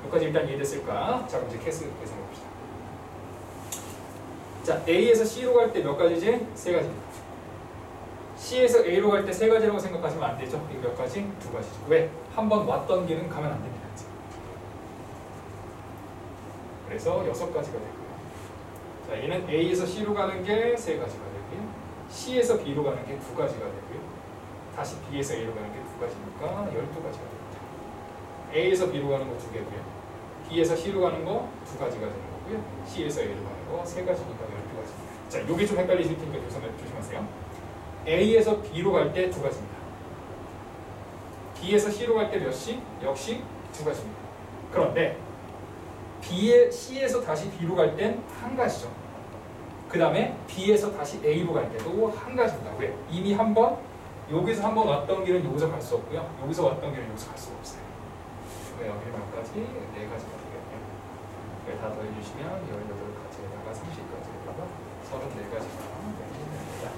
여기까지 일단 이해됐을까? 자, 그럼 이제 케이스 계산해 봅시다. 자, A에서 C로 갈 때 몇 가지지? 3가지입니다. C에서 A로 갈 때 3가지라고 생각하시면 안 되죠. 이거 몇 가지? 2가지죠. 왜? 한 번 왔던 길은 가면 안 됩니다. 그래서 6가지가 되고요. 자, 얘는 A에서 C로 가는 게 3가지가 되고요. C에서 B로 가는 게 2가지가 되고요. 다시 B에서 A로 가는 게 2가지니까 12가지가 됩니다. A에서 B로 가는 거 2개고요. B에서 C로 가는 거 두 가지가 되는 거고요. C에서 A로 가는 거 세 가지니까 12가지입니다. 자, 요게 좀 헷갈리실 테니까 조심하세요. A에서 B로 갈 때 두 가지입니다. B에서 C로 갈 때 몇 시? 역시 두 가지입니다. 그런데 C에서 다시 B로 갈 땐 한 가지죠. 그 다음에 B에서 다시 A로 갈 때도 한 가지입니다. 왜? 이미 한번 여기서 한번 왔던 길은 여기서 갈 수 없고요. 여기서 왔던 길은 여기서 갈 수가 없어요. 여기 몇 가지? 네 가지가 되겠네요. 다 더해주시면 18가지에다가 30가지에다가 34가지가 됩니다.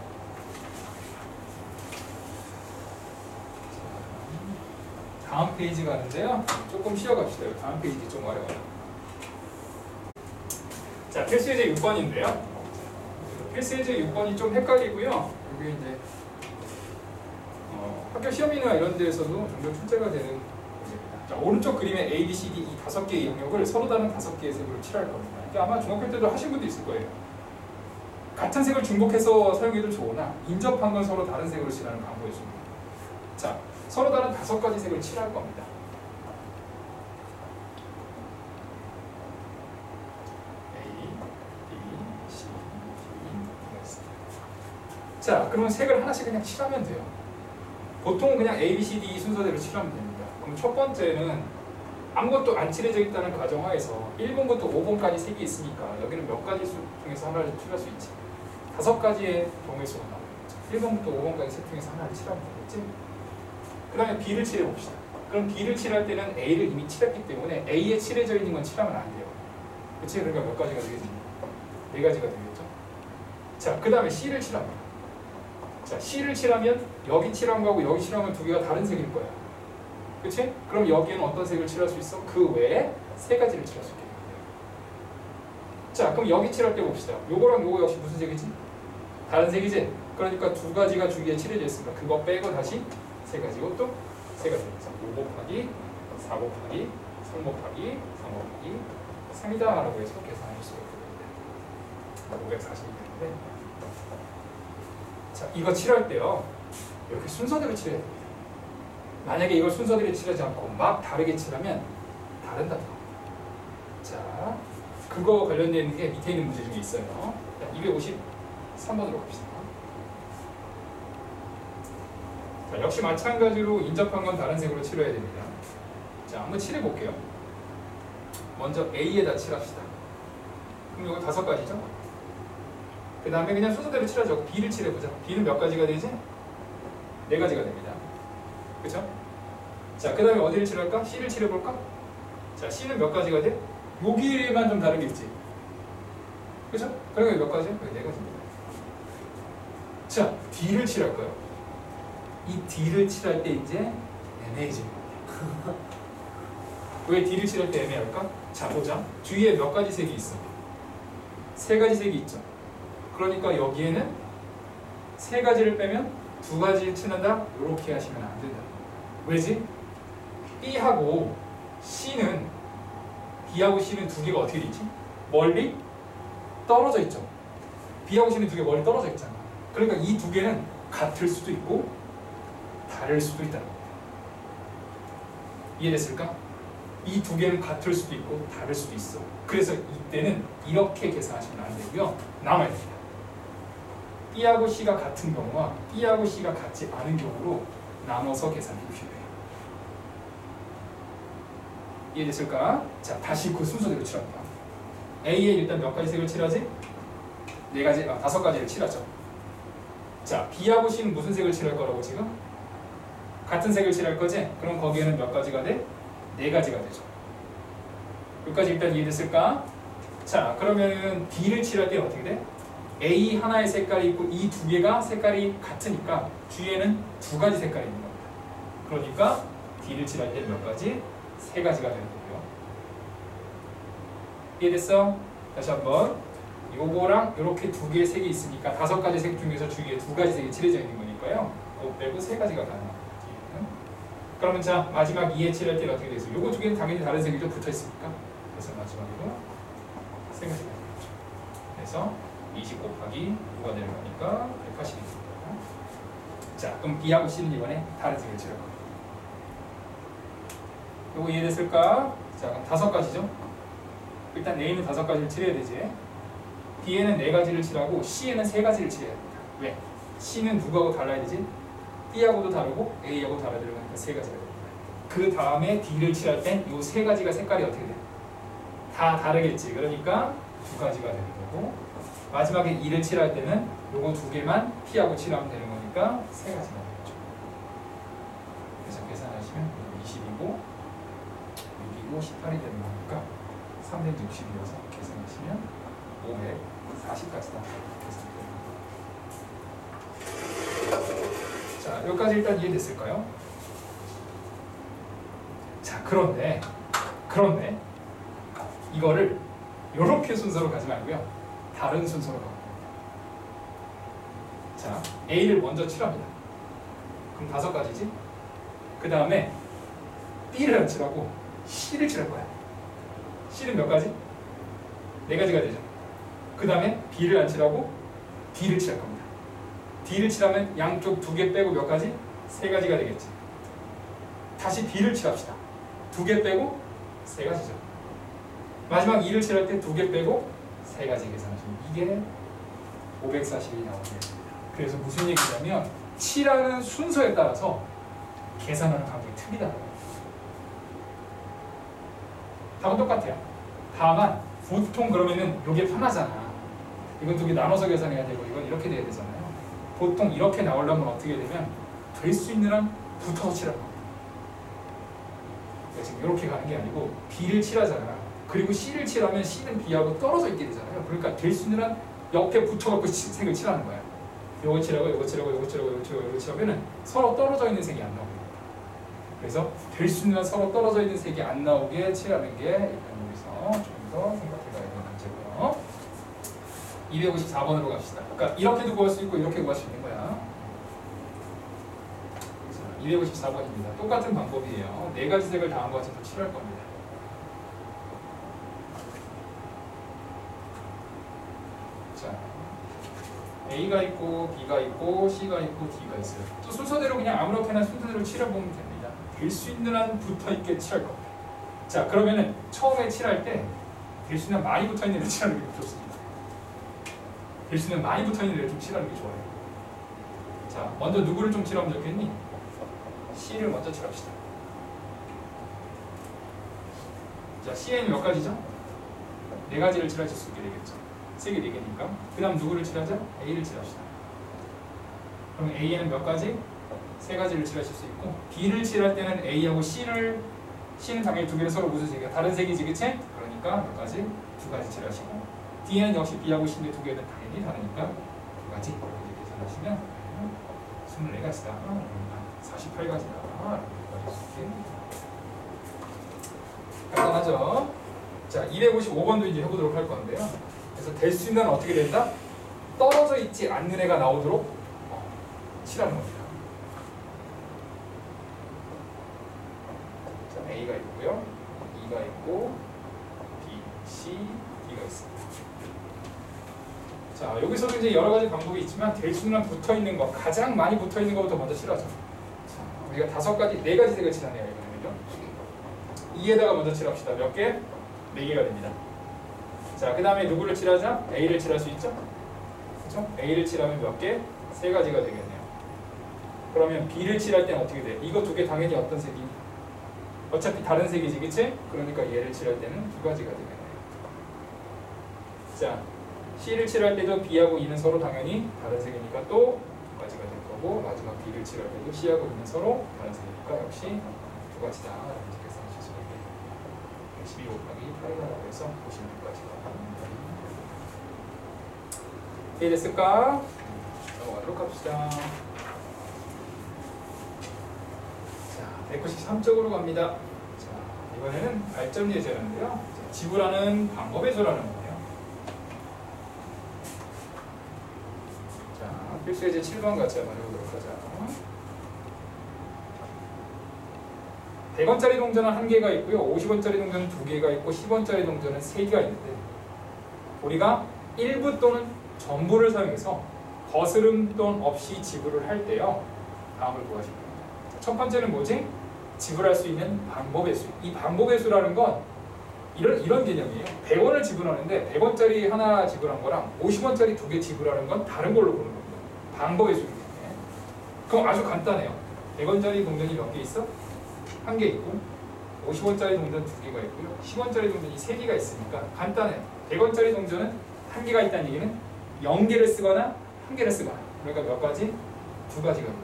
다음 페이지 가는데요. 조금 쉬어갑시다. 다음 페이지 좀 어려워요. 자, 필수예제 6번인데요. 필수예제 6번이 좀 헷갈리고요. 이게 이제 학교 시험이나 이런 데에서도 종종 출제가 되는 문제입니다. 자, 오른쪽 그림의 A, B, C, D 이 5개의 영역을 서로 다른 5개의 색으로 칠할 겁니다. 이게 아마 중학교 때도 하신 분도 있을 거예요. 같은 색을 중복해서 사용해도 좋으나 인접한 건 서로 다른 색으로 칠하는 방법이 있습니다. 자, 서로 다른 5가지 색을 칠할 겁니다. A, B, C, D 있습니다. 자, 그러면 색을 하나씩 그냥 칠하면 돼요. 보통 그냥 A, B, C, D 순서대로 칠하면 됩니다. 그럼 첫 번째는 아무것도 안 칠해져 있다는 가정하에서 1번부터 5번까지 색이 있으니까 여기는 몇 가지 수 중에서 하나를 칠할 수 있지. 5가지의 경우의 수가 나오는 거죠. 1번부터 5번까지 색 중에서 하나를 칠하면 되겠지. 그 다음에 B를 칠해봅시다. 그럼 B를 칠할 때는 A를 이미 칠했기 때문에 A에 칠해져 있는 건 칠하면 안 돼요. 그치? 그러니까 몇 가지가 되겠지? 4가지가 되겠죠. 자, 그 다음에 C를 칠합니다. 자, C를 칠하면 여기 칠한 거하고 여기 칠한 건 두 개가 다른 색일 거야. 그치? 그럼 여기에는 어떤 색을 칠할 수 있어? 그 외에 3가지를 칠할 수 있게 됩니다. 자, 그럼 여기 칠할 때 봅시다. 요거랑 요거 역시 무슨 색이지? 다른 색이지? 그러니까 2가지가 주위에 칠해져 있으니까 그거 빼고 다시 3가지. 이것도 3가지. 5 곱하기 4 곱하기 3 곱하기 3 곱하기 3이다 라고 해서 계산할 수가 있거든요. 540이 되는데, 자, 이거 칠할 때요, 이렇게 순서대로 칠해야 됩니다. 만약에 이걸 순서대로 칠하지 않고 막 다르게 칠하면 다른다는 겁니다. 자, 그거 관련된 게 밑에 있는 문제 중에 있어요. 자, 253번으로 갑시다. 자, 역시 마찬가지로 인접한 건 다른 색으로 칠해야 됩니다. 자, 한번 칠해 볼게요. 먼저 A에다 칠합시다. 그럼 이거 5가지죠? 그 다음에 그냥 순서대로 칠하죠. B를 칠해보자. B는 몇 가지가 되지? 4가지가 됩니다. 그쵸? 자, 그 다음에 어디를 칠할까? C를 칠해볼까? 자, C는 몇 가지가 돼? 여기만 좀 다르겠지. 그쵸? 그러니까 몇 가지야? 4가지입니다. 자, D를 칠할 거예요. 이 D를 칠할 때 이제 애매해지는 겁니다. 왜 D를 칠할 때 애매할까? 자, 보자. 주위에 몇 가지 색이 있어? 3가지 색이 있죠. 그러니까 여기에는 3가지를 빼면 2가지를 칠한다? 이렇게 하시면 안 된다. 왜지? B하고 C는, B하고 C는 2개가 어떻게 돼 있지? 멀리 떨어져 있죠. B하고 C는 2개 멀리 떨어져 있잖아. 그러니까 이 2개는 같을 수도 있고 다를 수도 있다는 겁니다. 이해됐을까? 이 2개는 같을 수도 있고 다를 수도 있어. 그래서 이때는 이렇게 계산하시면 안 되고요. 남아야 됩니다. B하고 C가 같은 경우와 B하고 C가 같지 않은 경우로 나눠서 계산해 주셔야 돼요. 이해됐을까? 자, 다시 그 순서대로 칠합니다. A에 일단 몇 가지 색을 칠하지? 5가지를 칠하죠. 자, B하고 C는 무슨 색을 칠할 거라고 지금? 같은 색을 칠할 거지? 그럼 거기에는 몇 가지가 돼? 4가지가 되죠. 여기까지 일단 이해됐을까? 자, 그러면 D를 칠할 때 어떻게 돼? A 하나의 색깔이 있고 이 2개가 색깔이 같으니까 뒤에는 2가지 색깔이 있는 겁니다. 그러니까 D를 칠할 때 몇 가지? 3가지가 되는 거고요. 이해됐어? 다시 한번. 요거랑 이렇게 2개의 색이 있으니까 5가지 색 중에서 주위에 2가지 색이 칠해져 있는 거니까요. 그거 빼고 3가지가 가능합니다. 그러면 자, 마지막 2에 칠할 때는 어떻게 되겠어요? 요거 2개는 당연히 다른 색이 좀 붙어 있으니까. 그래서 마지막으로 3가지가 되겠죠. 그래서 20 곱하기 9가 내려가니까 180이 됩니다. 자, 그럼 B하고 C는 이번에 다른 색을 칠할 겁니다. 요거 이해됐을까? 자, 그럼 5가지죠. 일단 A는 5가지를 칠해야 되지. B에는 4가지를 칠하고 C에는 3가지를 칠해야 됩니다. 왜? C는 누구하고 달라야 되지? B하고도 다르고 A하고 달라야 되니까 3가지가 됩니다. 그 다음에 D를 칠할 땐 이 3가지가 색깔이 어떻게 돼? 다 다르겠지. 그러니까 2가지가 되는 거고, 마지막에 E를 칠할 때는 요거 2개만 P하고 칠하면 되는 거니까 3가지가 되겠죠. 그래서 계산하시면 20이고 6이고 18이 되는 거니까 3대 60이어서 계산하시면 540까지 다 계산됩니다. 자, 여기까지 일단 이해됐을까요? 자, 그런데 이거를 이렇게 순서로 가지 말고요, 다른 순서로 가고. 자, A를 먼저 칠합니다. 그럼 5가지지? 그 다음에 B를 안 칠하고 C를 칠할 거야. C는 몇 가지? 4가지가 되죠. 그 다음에 B를 안 칠하고 D를 칠할 겁니다. D를 칠하면 양쪽 2개 빼고 몇 가지? 3가지가 되겠지. 다시 B를 칠합시다. 2개 빼고 3가지죠. 마지막 E를 칠할 때 2개 빼고 3가지 계산하시면 이게 540이 나오게 됩니다. 그래서 무슨 얘기냐면 칠하는 순서에 따라서 계산하는 방법이 틀리다는 거예요. 답은 똑같아요. 다만 보통 그러면은 이게 편하잖아. 이건 2개 나눠서 계산해야 되고 이건 이렇게 돼야 되잖아요. 보통 이렇게 나오려면 어떻게 되면 될 수 있는 한 붙어서 칠하는 겁니다. 지금 이렇게 가는 게 아니고 B를 칠하잖아. 그리고 C를 칠하면 C는 B하고 떨어져 있게 되잖아요. 그러니까 될 수 있는 한 옆에 붙여갖고 색을 칠하는 거야. 요거 칠하고 요거 칠하고 요거 칠하고 요거 칠하고 요거 칠하면은 서로 떨어져 있는 색이 안 나옵니다. 그래서 될 수 있는 한 서로 떨어져 있는 색이 안 나오게 칠하는 게 일단 여기서 좀 더 생각해봐야 되는 문제고요. 254번으로 갑시다. 그러니까 이렇게도 구할 수 있고 이렇게 구할 수 있는 거야. 254번입니다. 똑같은 방법이에요. 4가지 색을 다 한 것 같아서 칠할 겁니다. 자, A가 있고 B가 있고 C가 있고 D가 있어요. 또 순서대로 그냥 아무렇게나 순서대로 칠해보면 됩니다. 될 수 있는 한 붙어있게 칠할 겁니다. 자, 그러면은 처음에 칠할 때 될 수 있는 한 많이 붙어있는 애를 칠하는 게 좋습니다. 될 수 있는 많이 붙어있는 애를 좀 칠하는 게 좋아요. 자, 먼저 누구를 좀 칠하면 좋겠니? C를 먼저 칠합시다. 자, C에는 몇 가지죠? 4가지를 칠하실 수 있게 되겠죠. 색이 4개니까. 그 다음 누구를 칠하자? A를 칠합시다. 그럼 A에는 몇 가지? 3가지를 칠하실 수 있고, B를 칠할 때는 A하고 C는 당연히 2개를 서로 무슨 색이야? 다른 색이지, 그치? 그러니까 몇 가지? 2가지 칠하시고, D에는 역시 B하고 C인데 2개는 당연히 다르니까 2가지 이렇게 계산하시면 24가지다. 48가지다. 간단하죠? 자, 255번도 이제 해보도록 할 건데요. 그래서 될 수 있는 한 어떻게 된다? 떨어져 있지 않는 애가 나오도록 칠하는 겁니다. 자, A가 있고요, E가 있고, B, C, D가 있습니다. 자, 여기서도 이제 여러 가지 방법이 있지만 될 수 있는 한 붙어 있는 거, 가장 많이 붙어 있는 것부터 먼저 칠하죠. 자, 우리가 5가지, 4가지 색을 칠하네요, 이거는요. E에다가 먼저 칠합시다. 몇 개? 4개가 됩니다. 자, 그 다음에 누구를 칠하자? A를 칠할 수 있죠? 그렇죠? A를 칠하면 몇 개? 3가지가 되겠네요. 그러면 B를 칠할 때는 어떻게 돼? 이거 2개 당연히 어떤 색이? 어차피 다른 색이지, 그치? 그러니까 얘를 칠할 때는 2가지가 되겠네요. 자, C를 칠할 때도 B하고 E는 서로 당연히 다른 색이니까 또 2가지가 될 거고, 마지막 D를 칠할 때도 C하고 E는 서로 다른 색이니까 역시 2가지다. 이렇게 계산하실 수 있게 12 곱하기 8이라고 해서 56가지가 이해됐을까? 넘어가도록 합시다. 자, 193쪽으로 갑니다. 자, 이번에는 발전 예제인데요. 지불하는 방법에 조라는 거예요. 자, 필수 예제 7번 같이 한번 해보도록 하자. 100원짜리 동전은 1개가 있고요, 50원짜리 동전은 2개가 있고, 10원짜리 동전은 3개가 있는데, 우리가 일부 또는 전부를 사용해서 거스름 돈 없이 지불을 할 때요, 다음을 구하실 겁니다. 첫 번째는 뭐지? 지불할 수 있는 방법의 수. 이 방법의 수라는 건 이런 개념이에요. 100원을 지불하는데 100원짜리 하나 지불한 거랑 50원짜리 두 개 지불하는 건 다른 걸로 보는 겁니다. 방법의 수입니다. 그럼 아주 간단해요. 100원짜리 동전이 몇 개 있어? 한 개 있고 50원짜리 동전 두 개가 있고요. 10원짜리 동전이 세 개가 있으니까 간단해요. 100원짜리 동전은 한 개가 있다는 얘기는 0개를 쓰거나 한 개를 쓰거나 그러니까 몇 가지? 두 가지가 있네요.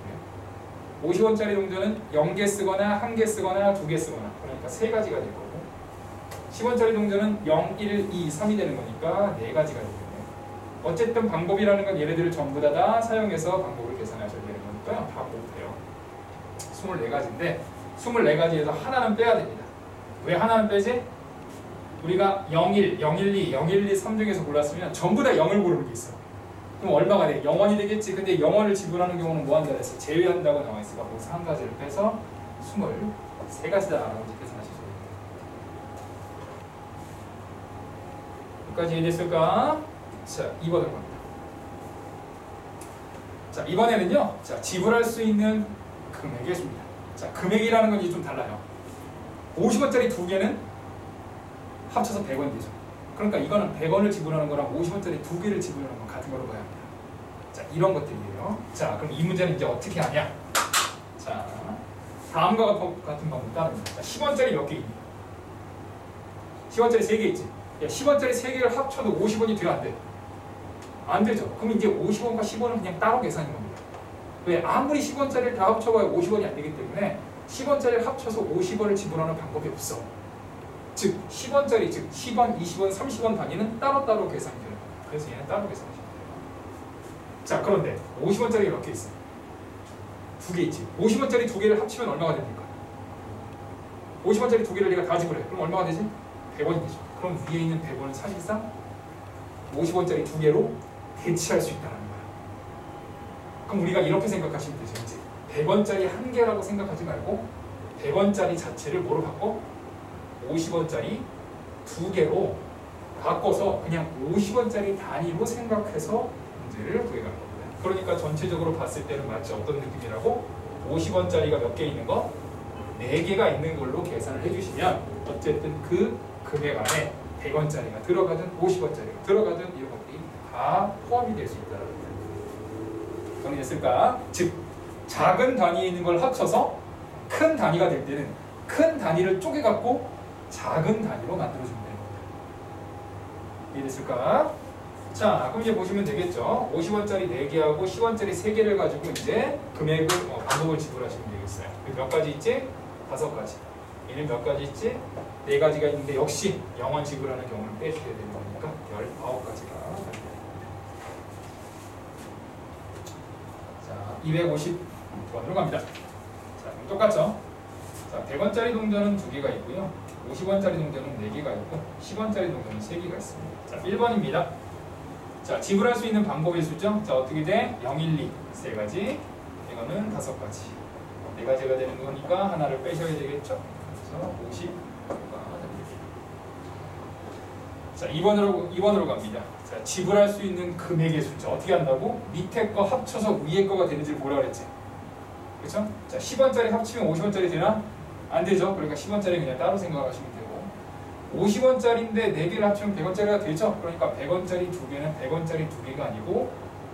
50원짜리 동전은 0개 쓰거나 한 개 쓰거나 두 개 쓰거나 그러니까 세 가지가 될 거고 10원짜리 동전은 0, 1, 2, 3이 되는 거니까 네 가지가 되겠네요. 어쨌든 방법이라는 건 얘네들을 전부 다 사용해서 방법을 계산하셔야 되는 거니까 다 못해요. 24가지인데 24가지에서 하나는 빼야 됩니다. 왜 하나는 빼지? 우리가 01, 012, 01, 2, 3 중에서 골랐으면 전부 다 0을 고르는 게 있어. 그럼 얼마가 돼? 0원이 되겠지. 근데 0원을 지불하는 경우는 뭐 한다 그랬어? 제외한다고 나와 있으니까 거기서 한 가지를 빼서 23가지다라고 계산하시죠. 여기까지 이해됐을까? 자, 2번으로 갑니다. 자, 이번에는요. 자, 지불할 수 있는 금액의 수입니다. 자, 금액이라는 건 이제 좀 달라요. 50원짜리 두 개는 합쳐서 100원 되죠. 그러니까 이거는 100원을 지불하는 거랑 50원짜리 두 개를 지불하는 건 같은 걸로 봐야 합니다. 자, 이런 것들이에요. 자, 그럼 이 문제는 이제 어떻게 하냐? 자, 다음과 같은 방법 따릅니다. 자, 10원짜리 몇 개 있니? 10원짜리 3개 있지? 야, 10원짜리 3개를 합쳐도 50원이 돼야 안 돼? 안 되죠. 그럼 이제 50원과 10원은 그냥 따로 계산인 겁니다. 왜? 아무리 10원짜리를 다 합쳐봐야 50원이 안 되기 때문에 10원짜리를 합쳐서 50원을 지불하는 방법이 없어. 즉 10원짜리, 즉 10원, 20원, 30원 단위는 따로따로 계산이 되는 거예요. 그래서 얘는 따로 계산하시면 돼요. 자, 그런데 50원짜리 몇 개 있어? 두 개 있지. 50원짜리 두 개를 합치면 얼마가 됩니까? 50원짜리 두 개를 내가 다 지불해. 그럼 얼마가 되지? 100원이 되죠. 그럼 위에 있는 100원은 사실상 50원짜리 두 개로 대체할 수 있다는 거야. 그럼 우리가 이렇게 생각하시면 되죠. 이제 100원짜리 한 개라고 생각하지 말고 100원짜리 자체를 뭐로 바꿔? 50원짜리 두 개로 바꿔서 그냥 50원짜리 단위로 생각해서 문제를 구해가는 겁니다. 그러니까 전체적으로 봤을 때는 마치 어떤 느낌이라고? 50원짜리가 몇 개 있는 거? 4개가 있는 걸로 계산을 해주시면 어쨌든 그 금액 안에 100원짜리가 들어가든 50원짜리가 들어가든 이런 것들이 다 포함이 될 수 있다는 겁니다. 정리됐을까? 즉 작은 단위에 있는 걸 합쳐서 큰 단위가 될 때는 큰 단위를 쪼개갖고 작은 단위로 만들어주면 되는 겁니다. 이해됐을까? 자, 그럼 이제 보시면 되겠죠. 50원짜리 4개하고 10원짜리 3개를 가지고 이제 금액을, 방법을 지불하시면 되겠어요. 몇 가지 있지? 5가지. 얘는 몇 가지 있지? 4가지가 있는데 역시 0원 지불하는 경우는 빼주셔야 되는 거니까 19가지가 됩니다. 자, 250번으로 갑니다. 자, 그럼 똑같죠? 자, 100원짜리 동전은 2개가 있고요. 50원짜리 동전은 4개가 있고 10원짜리 동전은 3개가 있습니다. 자, 1번입니다. 자, 지불할 수 있는 방법의 수죠. 자, 어떻게 돼? 0, 1, 2 3가지. 이거는 5가지. 4가지가 되는 거니까 하나를 빼셔야 되겠죠. 그래서 50가 됩니다. 자, 2번으로 갑니다. 자, 지불할 수 있는 금액의 수죠. 어떻게 한다고? 밑에 거 합쳐서 위에 거가 되는지 뭐라 그랬지? 그렇죠? 자, 10원짜리 합치면 50원짜리 되나? 안 되죠. 그러니까 10원짜리 그냥 따로 생각하시면 되고 50원짜리인데 4개를 합치면 100원짜리가 되죠. 그러니까 100원짜리 2개는 100원짜리 2개가 아니고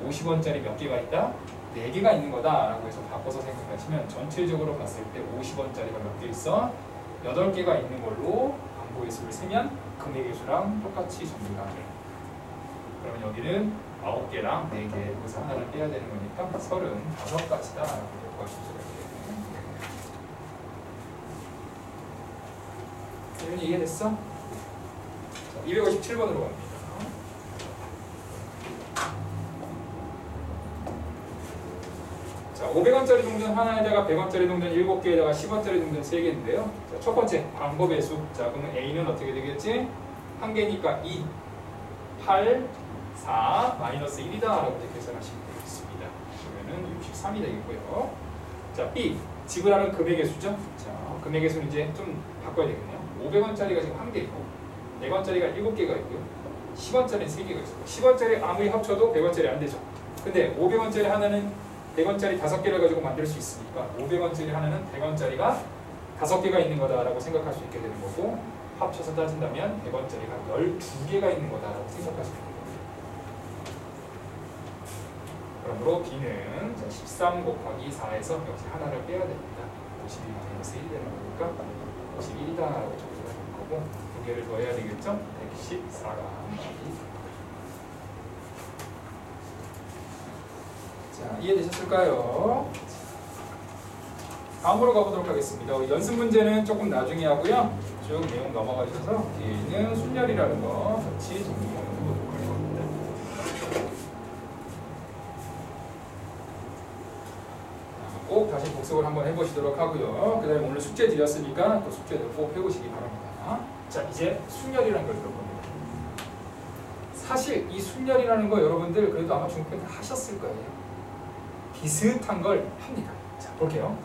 50원짜리 몇 개가 있다? 4개가 있는 거다라고 해서 바꿔서 생각하시면 전체적으로 봤을 때 50원짜리가 몇 개 있어? 8개가 있는 걸로 방법의 수를 세면 금액의 수랑 똑같이 정리가 돼요. 그러면 여기는 9개랑 4개 여기서 하나를 빼야 되는 거니까 35가지다 라고 바꿔줄 수가 있겠네요. 이현이 이해됐어? 자, 257번으로 갑니다. 자, 500원짜리 동전 하나에다가 100원짜리 동전 7개에다가 10원짜리 동전 3개인데요. 자, 첫 번째 방법의 수. 자, 그러면 A는 어떻게 되겠지? 한 개니까 2, 8, 4, 마이너스 1이다 라고 계산하시면 되겠습니다. 그러면은 63이 되겠고요. 자, B 지불하는 금액의 수죠. 자, 금액의 수는 이제 좀 바꿔야 되겠네요. 500원짜리가 지금 한 개 있고 100원짜리가 7개가 있고요. 10원짜리는 3개가 있어요. 10원짜리 아무리 합쳐도 100원짜리 안 되죠. 근데 500원짜리 하나는 100원짜리 5개를 가지고 만들 수 있으니까 500원짜리 하나는 100원짜리가 5개가 있는 거다라고 생각할 수 있게 되는 거고 합쳐서 따진다면 100원짜리가 12개가 있는 거다라고 생각할 수 있게 됩니다. 그러므로 B는 13 곱하기 4에서 역시 하나를 빼야 됩니다. 52 마이너스 1 되는 거니까 51이다라고 적어야 되는 거고 2개를 더해야 되겠죠? 114가 자, 이해되셨을까요? 다음으로 가보도록 하겠습니다. 연습 문제는 조금 나중에 하고요. 쭉 내용 넘어가 주셔서 뒤에 있는 순열이라는 거 같이 정리해 보도록 할 겁니다. 꼭 다시 복습을 한번 해보시도록 하고요. 그 다음에 오늘 숙제 드렸으니까 또 숙제도 꼭 해보시기 바랍니다. 자, 이제 순열이라는 걸 들을 겁니다. 사실 이 순열이라는 거 여러분들 그래도 아마 중학교 때 하셨을 거예요. 비슷한 걸 합니다. 자, 볼게요.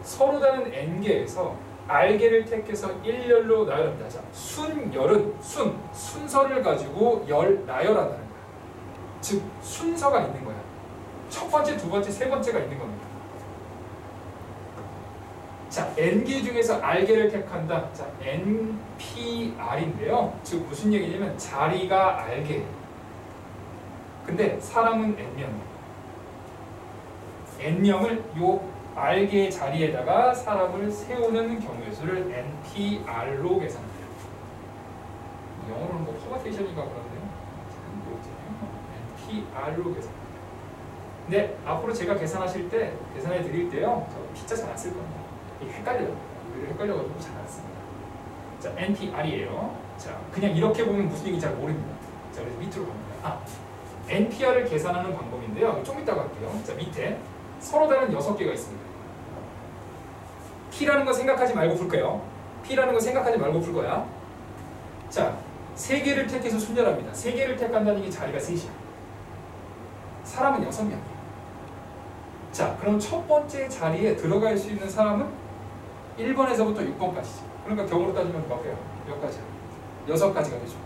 서로 다른 n개에서 r개를 택해서 일열로 나열합니다. 자, 순열은 순서를 가지고 나열한다는 거야. 즉 순서가 있는 거야. 첫 번째, 두 번째, 세 번째가 있는 겁니다. 자, n개 중에서 r개를 택한다. 자, npr인데요. 즉 무슨 얘기냐면 자리가 r개. 근데 사람은 n명. n명을 요 r개의 자리에다가 사람을 세우는 경우의 수를 npr로 계산합니다. 영어로는 뭐 퍼머테이션인가 그러는데요. npr로 계산합니다. 근데 앞으로 제가 계산하실 때, 계산해 드릴 때요, 저 피자 잘 안 쓸 겁니다. 헷갈려요. 우리를 헷갈려가지고 잘 안 씁니다. 자, npr이에요. 자, 그냥 이렇게 보면 무슨 얘기인지 잘 모릅니다. 자, 그래서 밑으로 갑니다. npr을 계산하는 방법인데요. 좀 이따가 할게요. 자, 밑에 서로 다른 6개가 있습니다. P라는 거 생각하지 말고 풀 거예요. P라는 거 생각하지 말고 풀 거야. 자, 3개를 택해서 순열합니다. 3개를 택한다는 게 자리가 3이야. 사람은 6명이에요. 자, 그럼 첫 번째 자리에 들어갈 수 있는 사람은 1번에서부터 6번까지죠. 그러니까 경우로 따지면 몇 개야? 몇 가지야? 6가지가 되죠.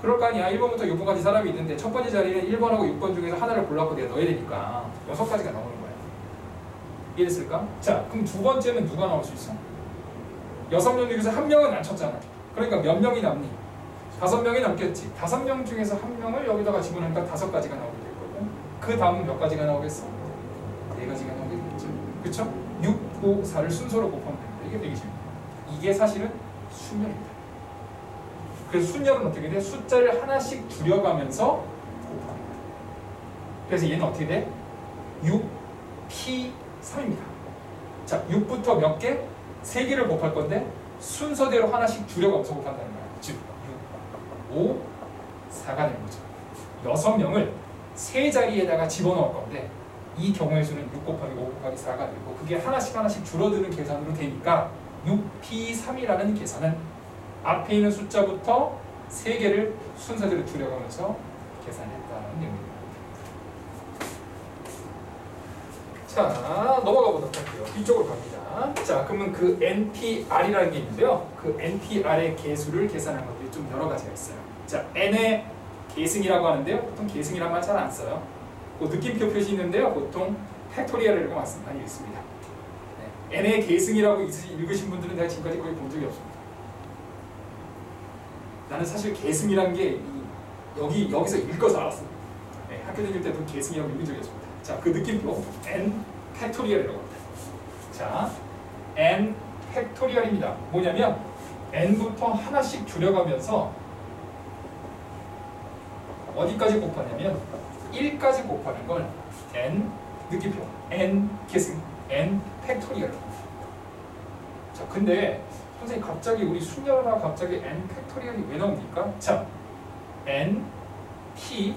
그럴 거 아니야. 1번부터 6번까지 사람이 있는데 첫 번째 자리는 1번하고 6번 중에서 하나를 골라서 내가 넣어야 되니까 6가지가 나오는 거야. 이해됐을까? 자, 그럼 두 번째는 누가 나올 수 있어? 6명 중에서 한 명은 안 쳤잖아. 그러니까 몇 명이 남니? 5명이 남겠지. 5명 중에서 한 명을 여기다가 집어넣으니까 5가지가 나오게 될 거고 그 다음은 몇 가지가 나오겠어? 4가지가 나오게 되겠죠. 그쵸? 6, 5, 4를 순서로 곱하면 됩니다. 이게 되게 쉽습니다. 이게 사실은 순열입니다. 그래서 순열은 어떻게 돼? 숫자를 하나씩 줄여가면서 곱합니다. 그래서 얘는 어떻게 돼? 6, P, 3입니다. 자, 6부터 몇 개? 3개를 곱할 건데 순서대로 하나씩 줄여가면서 곱한다는 거야. 즉 6, 5, 4가 되는 거죠. 6명을 세 자리에다가 집어넣을 건데 이 경우의 수는 6 곱하기 5 곱하기 4가 되고 그게 하나씩 줄어드는 계산으로 되니까 6P3이라는 계산은 앞에 있는 숫자부터 3개를 순서대로 줄여가면서 계산했다는 내용입니다. 자, 넘어가 보도록 할게요. 뒤쪽으로 갑니다. 자, 그러면 그 NPR이라는 게 있는데요. 그 NPR의 개수를 계산하는 것들이 좀 여러 가지가 있어요. 자, N의 계승이라고 하는데요. 보통 계승이란 말 잘 안 써요. 그 느낌표 표시 있는데요. 보통 팩토리얼을 많이 읽습니다. 네. N의 계승이라고 읽으신 분들은 내가 지금까지 거의 본 적이 없습니다. 나는 사실 계승이라는 게 여기서 읽어서 알았어요. 네, 학교 다닐 때도 계승이라고 읽은 적이 없습니다. 자, 그 느낌표 n 팩토리얼이라고 합니다. 자, n 팩토리얼입니다. 뭐냐면 n부터 하나씩 줄여가면서 어디까지 곱하냐면 1까지 곱하는 걸 n 느낌표 n 계승 n 팩토리얼. 자, 근데 선생님 갑자기 우리 순열하다 갑자기 n 팩토리얼이 왜 나옵니까? 자, n p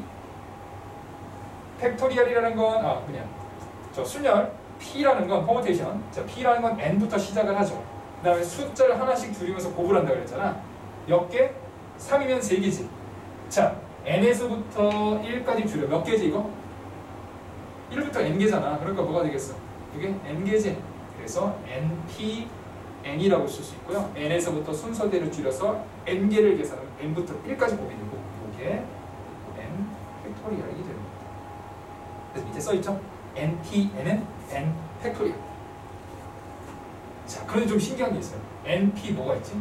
팩토리얼이라는 건 그냥 저 순열 p라는 건 퍼무테이션. 자, p라는 건 n부터 시작을 하죠. 그 다음에 숫자를 하나씩 줄이면서 곱을 한다 그랬잖아. 몇 개? 3이면 3개지. 자, n에서부터 1까지 줄여. 몇 개지 이거? 1부터 n개잖아. 그러니까 뭐가 되겠어? 이게 n개지. 그래서 np n이라고 쓸 수 있고요. n에서부터 순서대로 줄여서 n개를 계산하면 n부터 1까지 곱이 되고 이게 n 팩토리얼이 됩니다. 그래서 밑에 써있죠? npn은 n 팩토리얼. 자, 그런데 좀 신기한 게 있어요. NP 뭐가 있지?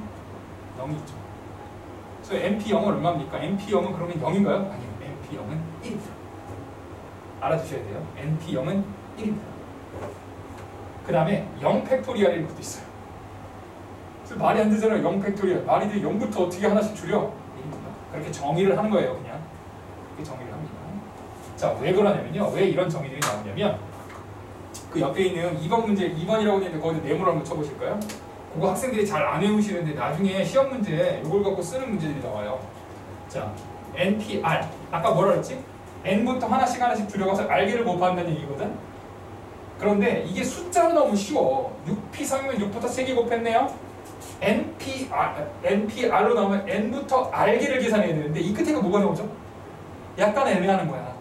0이 있죠. 그래서 NP 0은 얼마입니까? NP 0은 그러면 0인가요? 아니요. NP 0은 1입니다. 알아두셔야 돼요. NP 0은 1입니다. 그 다음에 0 팩토리얼인 것도 있어요. 그래서 말이 안 되잖아요. 0 팩토리얼. 말이 돼. 0부터 어떻게 하나씩 줄여? 1입니다. 그렇게 정의를 하는 거예요. 그냥. 그렇게 정의를 합니다. 자, 왜 그러냐면요. 왜 이런 정의들이 나오냐면 그 옆에 있는 2번 문제, 2번이라고 되는데 거기서 네모를 한번 쳐보실까요? 그거 학생들이 잘 안 외우시는데 나중에 시험 문제에 이걸 갖고 쓰는 문제들이 나와요. 자, NPR. 아까 뭐라 그랬지? N부터 하나씩 줄여가서 R개를 곱한다는 얘기거든? 그런데 이게 숫자로 나오면 쉬워. 6P3이면 6부터 3개 곱했네요? NPR로 나오면 N부터 R개를 계산해야 되는데 이 끝에가 뭐가 나오죠? 약간 애매하는 거야.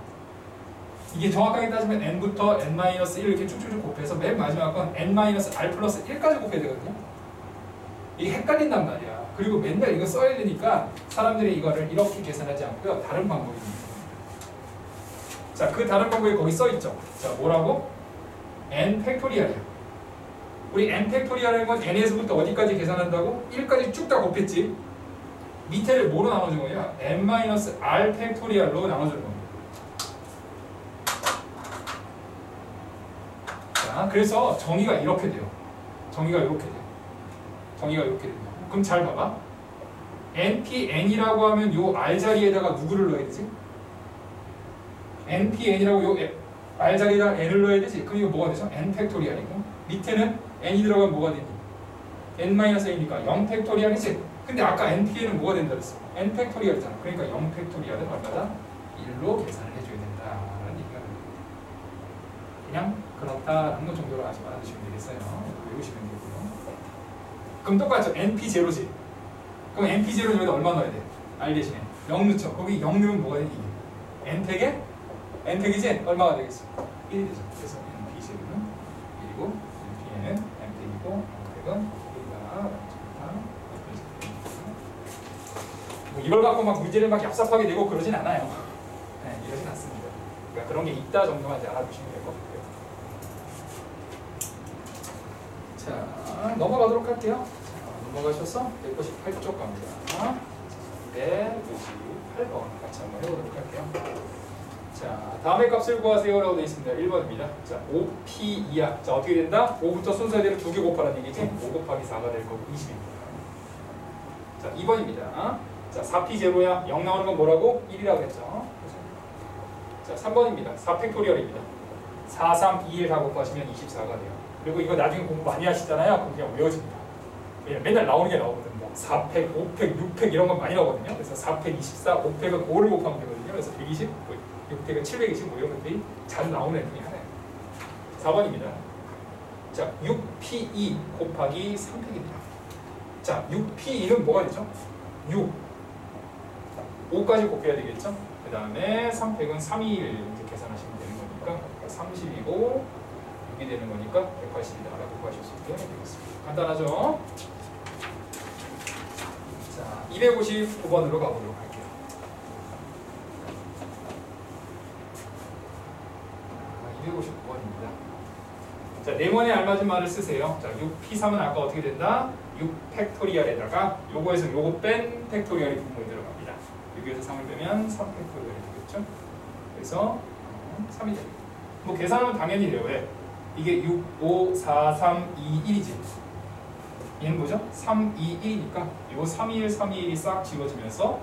이게 정확하게 따지면 n부터 n-1 이렇게 쭉쭉쭉 곱해서 맨 마지막 건 n-r 플러스 1까지 곱해야 되거든요. 이게 헷갈린단 말이야. 그리고 맨날 이거 써야 되니까 사람들이 이거를 이렇게 계산하지 않고요. 다른 방법이 있습니다. 자, 그 다른 방법이 거기 써 있죠. 자, 뭐라고? n 팩토리얼이야. 우리 n 팩토리얼이라는 건 n에서부터 어디까지 계산한다고? 1까지 쭉 다 곱했지. 밑에를 뭐로 나눠준 거냐? n-r 팩토리얼로 나눠주는 겁니다. 자, 그래서 정의가 이렇게 돼요. 정의가 이렇게 됩니다. 그럼 잘 봐봐. npn이라고 하면 요 r 자리에다가 누구를 넣어야 되지? npn이라고 요 r 자리에다가 n을 넣어야 되지? 그럼 이거 뭐가 되죠? n 팩토리얼이고 밑에는 n이 들어가면 뭐가 되니? n-a니까 0 팩토리얼이지? 근데 아까 npn은 뭐가 된다 그랬어? n 팩토리얼이잖아. 그러니까 0 팩토리얼은 얼마다? 1로 계산을 해줘야 된다라는 얘기가 됩니다. 그냥 그렇다라는 것 정도로 아직 알아두시면 되겠어요. 외우시면 되고요. 그럼 똑같죠. np0지. 그럼 np0는 여기다 얼마 넣어야 돼? r 대신에 0 넣죠. 거기 0 넣으면 뭐가 되니? n팩에? n팩이지? 얼마가 되겠어? 1이 되죠. 그래서 np0는 1이고 np는 n팩이고 n팩은 1이다. 뭐 이걸 갖고 막 문제를 막 얍삽하게 내고 그러진 않아요. 네, 이러진 않습니다. 그러니까 그런 게 있다 정도만 이제 알아두시면 될 것 같고요. 자, 넘어가도록 할게요. 자, 넘어가셔서 198쪽 갑니다. 198번 같이 한번 해보도록 할게요. 자, 다음의 값을 구하세요라고 되어 있습니다. 1번입니다. 자, 5P2야. 자, 어떻게 된다? 5부터 순서대로 2개 곱하라는 얘기지? 5 곱하기 4가 될 거고 20입니다. 자, 2번입니다. 자, 4P0야. 0 나오는 건 뭐라고? 1이라고 했죠. 자, 3번입니다. 4팩토리얼입니다. 4, 3, 2, 1 다 곱하시면 24가 돼요. 그리고 이거 나중에 공부 많이 하시잖아요. 그럼 그냥 외워집니다. 왜냐면 맨날 나오는 게 나오거든요. 뭐 4팩, 5팩, 6팩 이런 건 많이 나오거든요. 그래서 4팩 24, 5팩은 5를 곱하면 되거든요. 그래서 120, 6팩은 720, 뭐 이런 것들이 잘 나오는 애 중에 하나예요. 4번입니다. 자, 6P2 곱하기 3팩입니다. 자, 6P2는 뭐가 되죠? 6. 5까지 곱해야 되겠죠? 그 다음에 3팩은 321 이렇게 계산하시면 되는 거니까 30이고 6이 되는 거니까 180이다라고 구하셨을 때 되겠습니다. 간단하죠? 자, 259번으로 가보도록 할게요. 259번입니다. 자, 네모에 알맞은 말을 쓰세요. 자, 6P3은 아까 어떻게 된다? 6팩토리얼에다가 요거에서 요거 뺀 팩토리얼이 분모에 들어갑니다. 6에서 3을 빼면 3팩토리얼이 되겠죠? 그래서 3이 됩니다. 뭐 계산하면 당연히 돼요. 왜? 이게 6, 5, 4, 3, 2, 1이지. 얘는 뭐죠? 3, 2, 1이니까 요 3, 2, 1, 3, 2, 1이 싹 지워지면서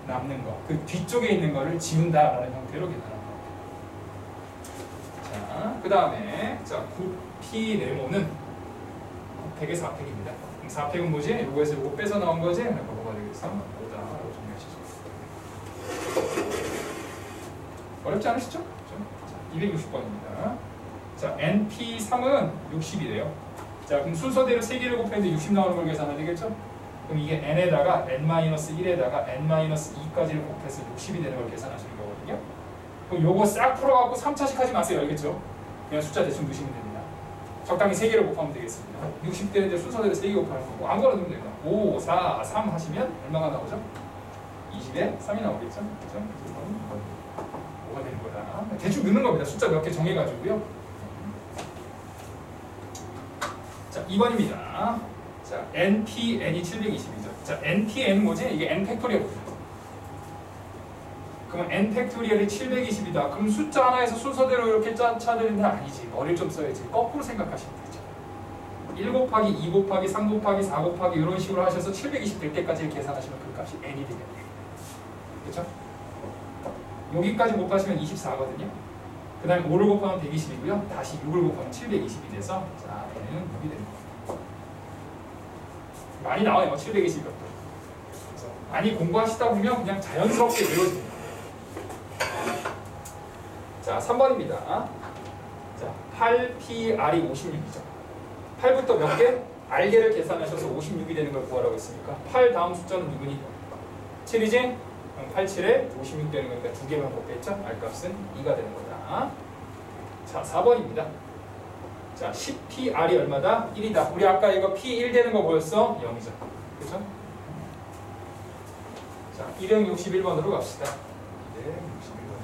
남는 거, 그 뒤쪽에 있는 거를 지운다라는 형태로 계산합니다. 자, 그 다음에 자 9P 네모는 9팩의 4팩입니다. 그럼 4팩은 뭐지? 요거에서 요거 빼서 나온 거지? 그러니까 뭐가 되겠어? 5다라고 정리하시죠. 어렵지 않으시죠? 자, 260번입니다. 자, NP3은 60이래요. 자, 그럼 순서대로 3개를 곱했는데 60 나오는 걸 계산해야 되겠죠? 그럼 이게 n에다가 n-1에다가 n-2까지를 곱해서 60이 되는 걸 계산하시는 거거든요. 그럼 요거 싹 풀어갖고 3차씩 하지 마세요. 알겠죠? 그냥 숫자 대충 넣으시면 됩니다. 적당히 3개를 곱하면 되겠습니다. 60 되는데 순서대로 3개 곱하는 거고 아무거나 넣으면 됩니다. 5, 4, 3 하시면 얼마가 나오죠? 20에 3이 나오겠죠? 그렇죠? 뭐가 되는 거다. 대충 넣는 겁니다. 숫자 몇 개 정해가지고요. 자, 2번입니다. 자, npn이 720이죠. 자, npn은 뭐지? 이게 n 팩토리얼입니다. 그럼 n 팩토리얼이 720이다. 그럼 숫자 하나에서 순서대로 이렇게 짜되는 게 아니지. 머리를 좀 써야지. 거꾸로 생각하시면 되죠. 1 곱하기 2 곱하기 3 곱하기 4 곱하기 이런 식으로 하셔서 720 될 때까지 계산하시면 그 값이 n이 되겠네요. 그렇죠? 여기까지 곱하시면 24거든요. 그 다음에 5를 곱하면 120이고요. 다시 6을 곱하면 720이 돼서 자, n은 6이 되는 거예요. 많이 나와요. 720이 몇 번. 그래서 많이 공부하시다 보면 그냥 자연스럽게 외워집니다. 자, 3번입니다. 자, 8PR이 56이죠. 8부터 몇 개? R개를 계산하셔서 56이 되는 걸 구하라고 했으니까 8 다음 숫자는 누구니? 7이지? 그럼 8, 7에 56 되는 거니까 두 개만 곱했죠? R값은 2가 되는 거다. 자, 4번입니다. 자, 10PR이 얼마다? 1이다. 우리 아까 이거 P1 되는 거 뭐였어? 0이죠. 그렇죠? 자, 261번으로 갑시다. 261번.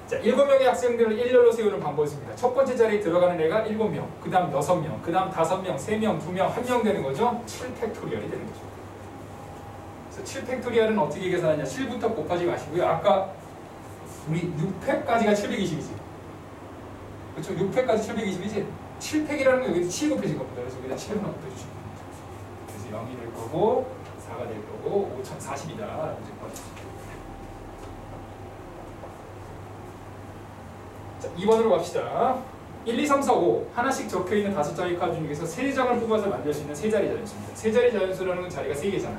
자, 7명의 학생들을 일렬로 세우는 방법이 있습니다. 첫 번째 자리에 들어가는 애가 7명, 그 다음 6명, 그 다음 5명, 3명, 2명, 1명 되는 거죠. 7팩토리얼이 되는 거죠. 그래서 7팩토리얼은 어떻게 계산하냐? 7부터 곱하지 마시고요. 아까 우리 6팩까지가 720이지. 그렇죠? 6팩까지 720이지. 7팩이라는 건 여기 7 곱해진 겁니다. 그래서 여기다 7을 곱해주시면 됩니다. 그래서 0이 될 거고 4가 될 거고 5040이다. 라고 이제 보내주시면 됩니다. 자, 2번으로 갑시다. 1, 2, 3, 4, 5 하나씩 적혀있는 5장의 카드 중에서 3장을 뽑아서 만들 수 있는 세자리 자연수입니다. 세자리 자연수라는 건 자리가 3개잖아.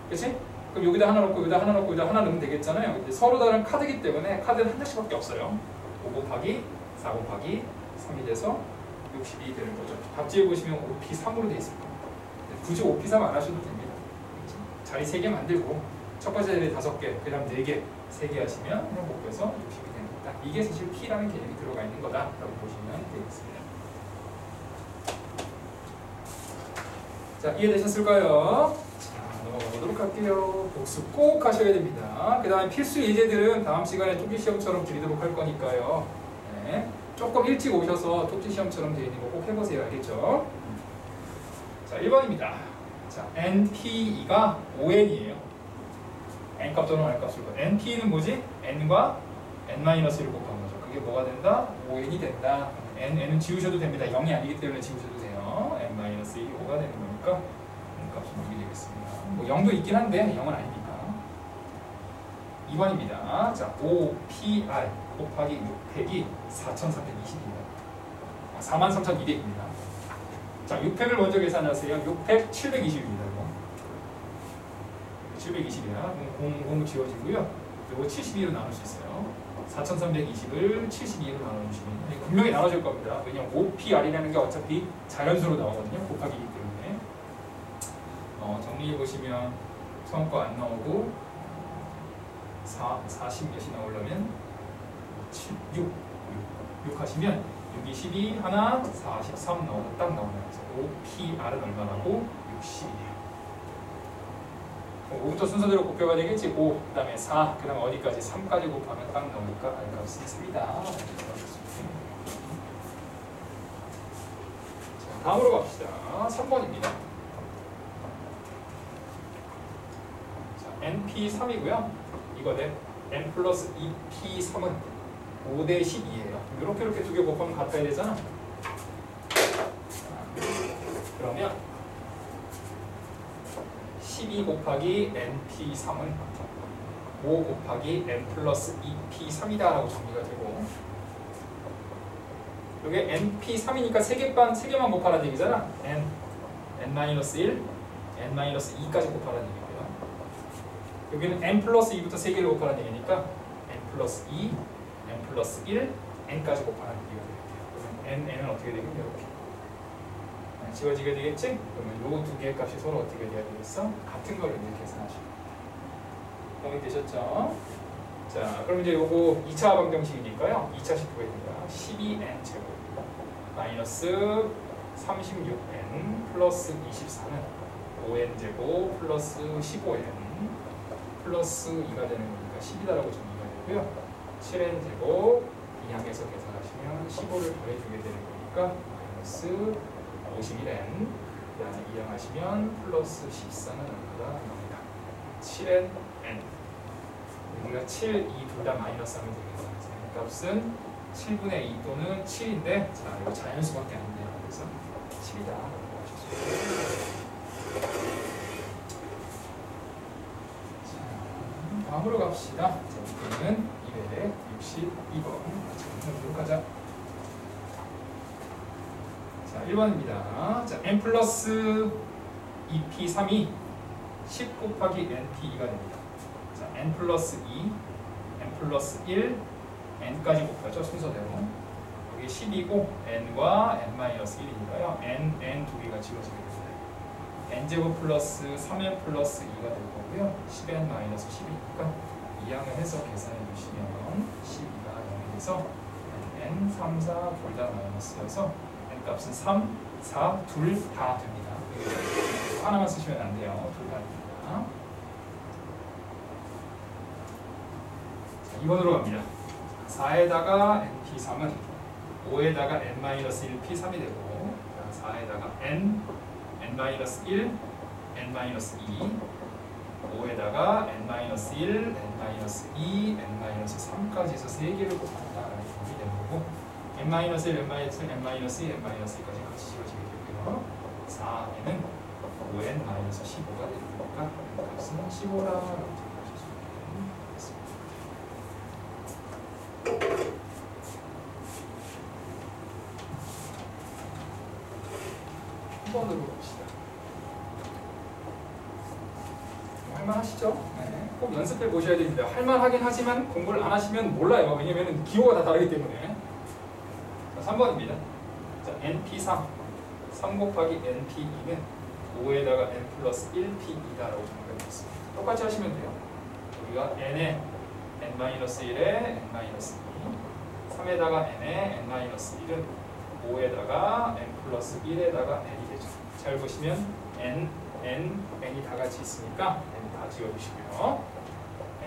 그치? 그럼 여기다 하나 넣고 여기다 하나 넣고 여기다 하나 넣으면 되겠잖아요. 근데 서로 다른 카드이기 때문에 카드는 한 장씩밖에 없어요. 5 곱하기 4 곱하기 3이 돼서 60이 되는 거죠. 답지에 보시면 5P3으로 되어 있을 겁니다. 굳이 5P3 안 하셔도 됩니다. 자리 3개 만들고 첫 번째 자리 5개, 그 다음 4개, 3개 하시면 그냥 곱해서 60이 되는 거다. 이게 사실 P라는 개념이 들어가 있는 거다라고 보시면 되겠습니다. 자, 이해되셨을까요? 자, 넘어가 보도록 할게요. 복습 꼭 하셔야 됩니다. 그 다음에 필수 예제들은 다음 시간에 토끼 시험처럼 드리도록 할 거니까요. 네. 조금 일찍 오셔서 토끼 시험처럼 되어 있는 거 꼭 해보세요. 알겠죠? 자, 1번입니다. 자, NP가 5N이에요. N값 또는 R값을 봐. NP는 뭐지? N과 N-1을 곱한 거죠. 그게 뭐가 된다? 5N이 된다. N은 지우셔도 됩니다. 0이 아니기 때문에 지우셔도 돼요. N-2이 5가 되는 거니까 N값은 6이 되겠습니다. 뭐 0도 있긴 한데 0은 아니니까. 2번입니다. 자, 5PR 곱하기 6팩이 4,320입니다. 43,200입니다. 자, 6팩을 먼저 계산하세요. 6팩 720입니다. 720이야. 0 지워지고요. 이거 72로 나눌 수 있어요. 4,320을 72로 나눠주시면 분명히 나눠질 겁니다. 왜냐면 5PR이라는 게 어차피 자연수로 나오거든요. 곱하기이기 때문에. 정리해보시면 처음 거 안 나오고 40 몇이 나오려면 6 하시면 6이 12, 하나, 43 나오면 딱 나오네요. 그래서 5PR은 얼마나고 60이에요. 5부터 순서대로 곱해봐야 되겠지. 5, 그 다음에 4, 그 다음에 어디까지? 3까지 곱하면 딱 나오니까 R값이 3이다. 자, 다음으로 갑시다. 3번입니다. 자, NP3이고요. 이거 대 N 플러스 2P3은 5대 12예요. 이렇게 두 개 곱하면 같아야 되잖아. 그러면 12 곱하기 NP3은 5 곱하기 N 플러스 2P3이다 라고 정리가 되고, 여기 NP3이니까 3개만 곱하라는 얘기잖아. N-1, N-2까지 곱하라는 얘기고요. 여기는 N 플러스 2부터 3개를 곱하라는 얘기니까 N 플러스 2, N 플러스 1, N까지 곱하라는 얘기가 되겠대요. 그러면 N은 어떻게 되겠냐? 이렇게 지워지게 되겠지? 그러면 요 두 개의 값이 서로 어떻게 돼야 되겠어? 같은 걸 이제 계산하시고. 공이 되셨죠? 자, 그럼 이제 요거 2차 방정식이니까요. 2차식 구해줍니다. 12n 제곱 마이너스 36n 플러스 24는 5n 제곱 플러스 15n 플러스 2가 되는 거니까 10이다라고 정리가 되고요. 7n 제곱 이 항에서 계산하시면 15를 더해주게 되는 거니까 되니까 마이너스 51n. 그다음에 이항하시면 플러스 14는 얼마가 나옵니다. 7n n. 우리가 7, 2 둘 다 마이너스 하면 되겠죠. n 값은 7분의 2 또는 7인데 자 이거 자연수밖에 안 돼요. 그래서 7이다 라고 하셨어요. 자, 다음으로 갑시다. 자, 이거는 262번 같이 보도록 하자. 자, 1번입니다. 자, n 플러스 2p3이 10 곱하기 np2가 됩니다. 자, n 플러스 2, n 플러스 1, n까지 곱하죠. 순서대로. 여기 10이고 n과 n 마이너스 1이니까요. n 두 개가 지워지게 됩니다. n제곱 플러스 3n 플러스 2가 될 거고요. 10n 마이너스 10이니까 이항을 해서 계산해 주시면 12가 0이 돼서 n, 3, 4 둘 다 마이너스여서 n 값은 3, 4 둘 다 됩니다. 하나만 쓰시면 안 돼요. 둘 다 됩니다. 자, 2번으로 갑니다. 4에다가 np3은 5에다가 n-1p3이 되고 4에다가 n, n-1, n-2 5에다가 n-1, n-2, n-3까지 해서 3개를 곱한다 라는 form이 되는 거고 n-1, n-2, n-2까지 같이 지워지게 되고요 4n은 5n-15가 되니까 n 값은 15라고 생각하실 수 있겠습니다. 1번으로 봅시다. 할만하시죠? 네. 꼭 연습해 보셔야 됩니다. 할만하긴 하지만 공부를 안 하시면 몰라요. 왜냐면 기호가 다 다르기 때문에. 자, 3번입니다. 자, np3 3 곱하기 np2는 5에다가 n 플러스 1p2다라고 정리했습니다. 똑같이 하시면 돼요. 우리가 n에 n-1에 n-2 3에다가 n에 n-1은 5에다가 n 플러스 1에다가 n이 되죠. 잘 보시면 n이 다 같이 있으니까 n 다 지워주시고요.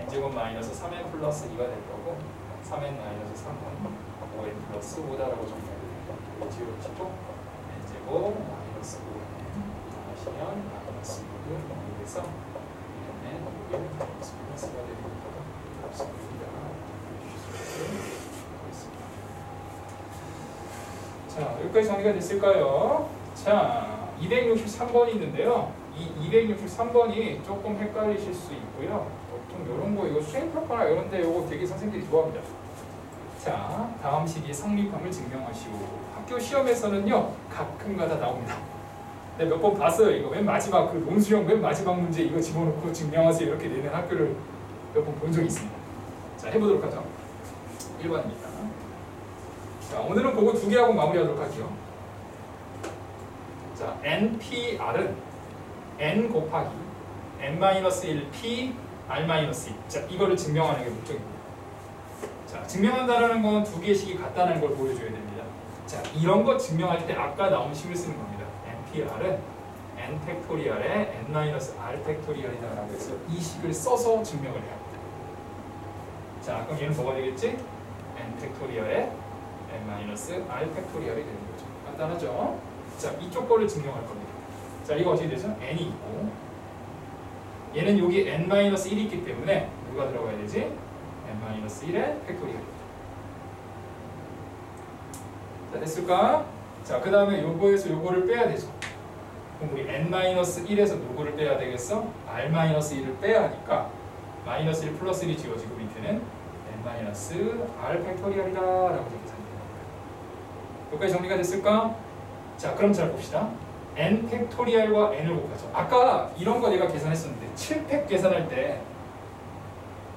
n제곱 마이너스 3n 플러스 2가 될 거고 3n 마이너스 3은 5n 플러스 5다라고 정리해야 됩니다. 이거 지워주시고 n제곱 마이너스 5n 하시면 마이너스 6은 2에서 n 6은 마이너스 플러스가 되니까 값은 6이다. 자, 여기까지 정리가 됐을까요? 자, 263번이 있는데요. 이 263번이 조금 헷갈리실 수 있고요. 보통 이런 거, 이거 수행평가나 이런 데 이거 되게 선생님들이 좋아합니다. 자, 다음 시기의 성립함을 증명하시고 학교 시험에서는요, 가끔가다 나옵니다. 네, 몇 번 봤어요. 이거 맨 마지막, 그 논수형 맨 마지막 문제 이거 집어넣고 증명하세요. 이렇게 내는 학교를 몇 번 본 적이 있습니다. 자, 해보도록 하죠. 1번입니다. 자, 오늘은 그거 두 개 하고 마무리하도록 할게요. 자, npr은 n 곱하기 n-1p r-2. 자, 이거를 증명하는 게 목적입니다. 자, 증명한다라는 건 두 개씩이 같다는 걸 보여줘야 됩니다. 자, 이런 거 증명할 때 아까 나온 식을 쓰는 겁니다. npr은 n 팩토리얼에 n-r 팩토리얼이다라고 해서 이 식을 써서 증명을 해요. 자, 그럼 얘는 뭐가 되겠지? n 팩토리얼에 n-r 팩토리얼이 되는 거죠. 간단하죠? 자, 이쪽 거를 증명할 겁니다. 자, 이거 어떻게 되죠? n이 있고 얘는 여기 n-1이 있기 때문에 누가 들어가야 되지? n-1의 팩토리얼입니다. 자, 됐을까? 자, 그 다음에 요거에서 요거를 빼야 되죠. 그럼 우리 n-1에서 누구를 빼야 되겠어? r-1을 빼야 하니까 마이너스 1 플러스 1이 지워지고 밑에는 n-r 팩토리얼이다 라고 계산이 되는 거예요. 여기까지 정리가 됐을까? 자, 그럼 잘 봅시다. n 팩토리얼과 n을 곱하죠. 아까 이런 거 내가 계산했었는데 7팩 계산할 때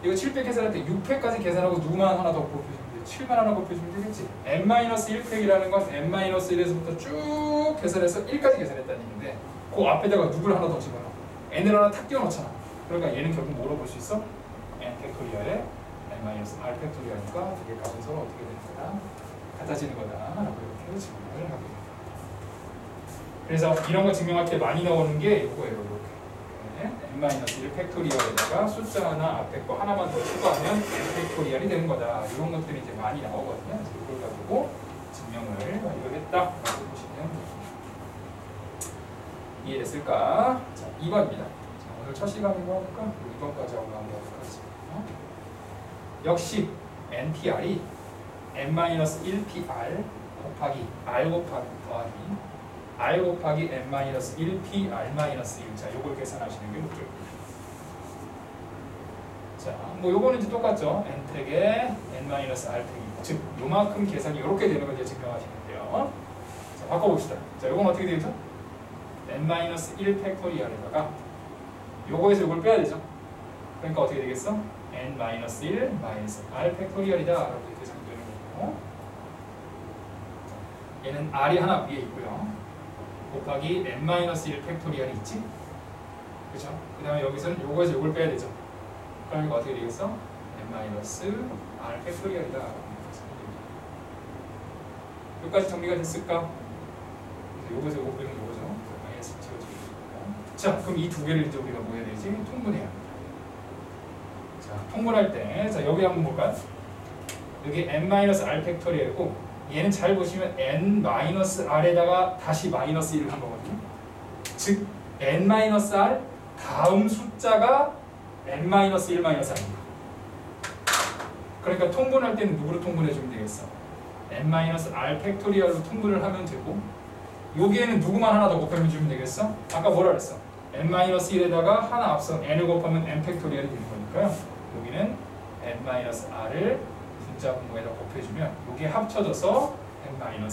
이거 7팩 계산할 때 6팩까지 계산하고 누구만 하나 더 곱해주면 돼. 7만 하나 곱해주면 되겠지. n-1팩이라는 건 n-1에서부터 쭉 계산해서 1까지 계산했다는 얘기인데 그 앞에다가 누구를 하나 더 집어넣어. n을 하나 탁 띄워놓잖아. 그러니까 얘는 결국 뭐로 볼 수 있어? n 팩토리얼에 n-r 팩토리얼이니까 두 개 값은 서로 어떻게 되는 거다? 같아지는 거다 라고 이렇게 증명을 하고 있습니다. 그래서 이런 거 증명할 때 많이 나오는 게 이거예요. 이렇게 n-1 팩토리얼에다가 숫자 하나 앞에 거 하나만 더 추가하면 n 팩토리얼이 되는 거다. 이런 것들이 이제 많이 나오거든요. 그래서 이걸 가지고 증명을 완료했다라고 보시면 됩니다. 이해됐을까? 자, 2번입니다. 자, 오늘 첫 시간인 거 하니까 2번까지 하고 마무리하도록 하겠습니다. 역시 NPR이 n-1pr 곱하기 r 곱하기 더하기 r 곱하기 n-1pr-1. 자, 요걸 계산하시는 게 목적입니다. 자, 뭐 요거는 이제 똑같죠. n택에 n-r 택이 즉 요만큼 계산이 이렇게 되는 걸 이제 증명하시면 돼요. 자, 바꿔봅시다. 자, 요건 어떻게 되죠? n-1 팩토리얼에다가 요거에서 요걸 빼야 되죠. 그러니까 어떻게 되겠어? n-1 r 팩토리얼이다 라고 계산이 되는 거고, 얘는 r이 하나 위에 있고요. 곱하기 n-1 팩토리얼이 있지? 그렇죠? 그 다음에 여기서는 요거에서 요걸 빼야 되죠. 그러니까 어떻게 되겠어? n-r 팩토리얼이다 라고 계산이 됩니다. 여기까지 정리가 됐을까? 요거에서 요거 빼면 요거죠. 마이너스 지워지고. 자, 그럼 이 두 개를 이제 우리가 뭐 해야 되지? 통분해야 합니다. 자, 통분할 때, 자, 여기 한번 볼까요? 여기 n-r 팩토리얼이고, 얘는 잘 보시면 n-r에다가 다시 마이너스 1을 한 거거든요. 즉, n-r 다음 숫자가 n-1 마이너스 r입니다. 그러니까 통분할 때는 누구로 통분해주면 되겠어? n-r 팩토리얼로 통분을 하면 되고, 여기에는 누구만 하나 더 곱해주면 되겠어? 아까 뭐라 그랬어? n-1에다가 하나 앞서 n을 곱하면 n 팩토리얼이 되는 거니까요. 여기는 n-r을 분자 분모에다 곱해주면 여기에 합쳐져서 n-r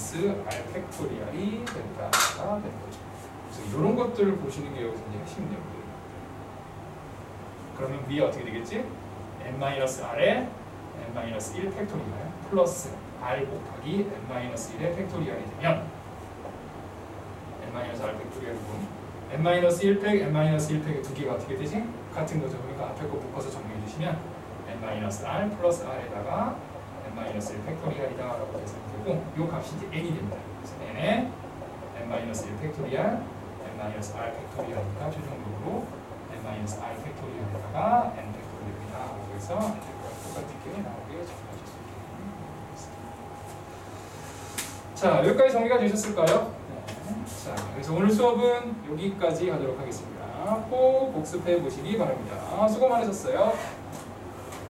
팩토리얼이 된다가 되는 거죠. 그래서 이런 것들을 보시는 게 여기서 이제 핵심 내용들입니다. 그러면 위에 어떻게 되겠지? n-r에 n-1 팩토리얼 플러스 r 곱하기 n-1의 팩토리얼이 되면 n-r 팩토리얼이고, n-1 팩, n-1 팩의 두 개가 어떻게 되지? 같은 거죠. 그러니까 앞에 거 묶어서 정리해 주시면 n-r 플러스 r에다가 n-1 팩토리얼이다 라고 계산이 되고, 이 값이 이제 n이 됩니다. 그래서 n에 n-1 팩토리얼, n-r 팩토리얼이니까 최종적으로 n-r 팩토리얼에다가 n 팩토리얼이다 라고 해서 똑같게 나오게 정리하실 수 있습니다. 자, 여기까지 정리가 되셨을까요? 자, 그래서 오늘 수업은 여기까지 하도록 하겠습니다. 꼭 복습해 보시기 바랍니다. 수고 많으셨어요.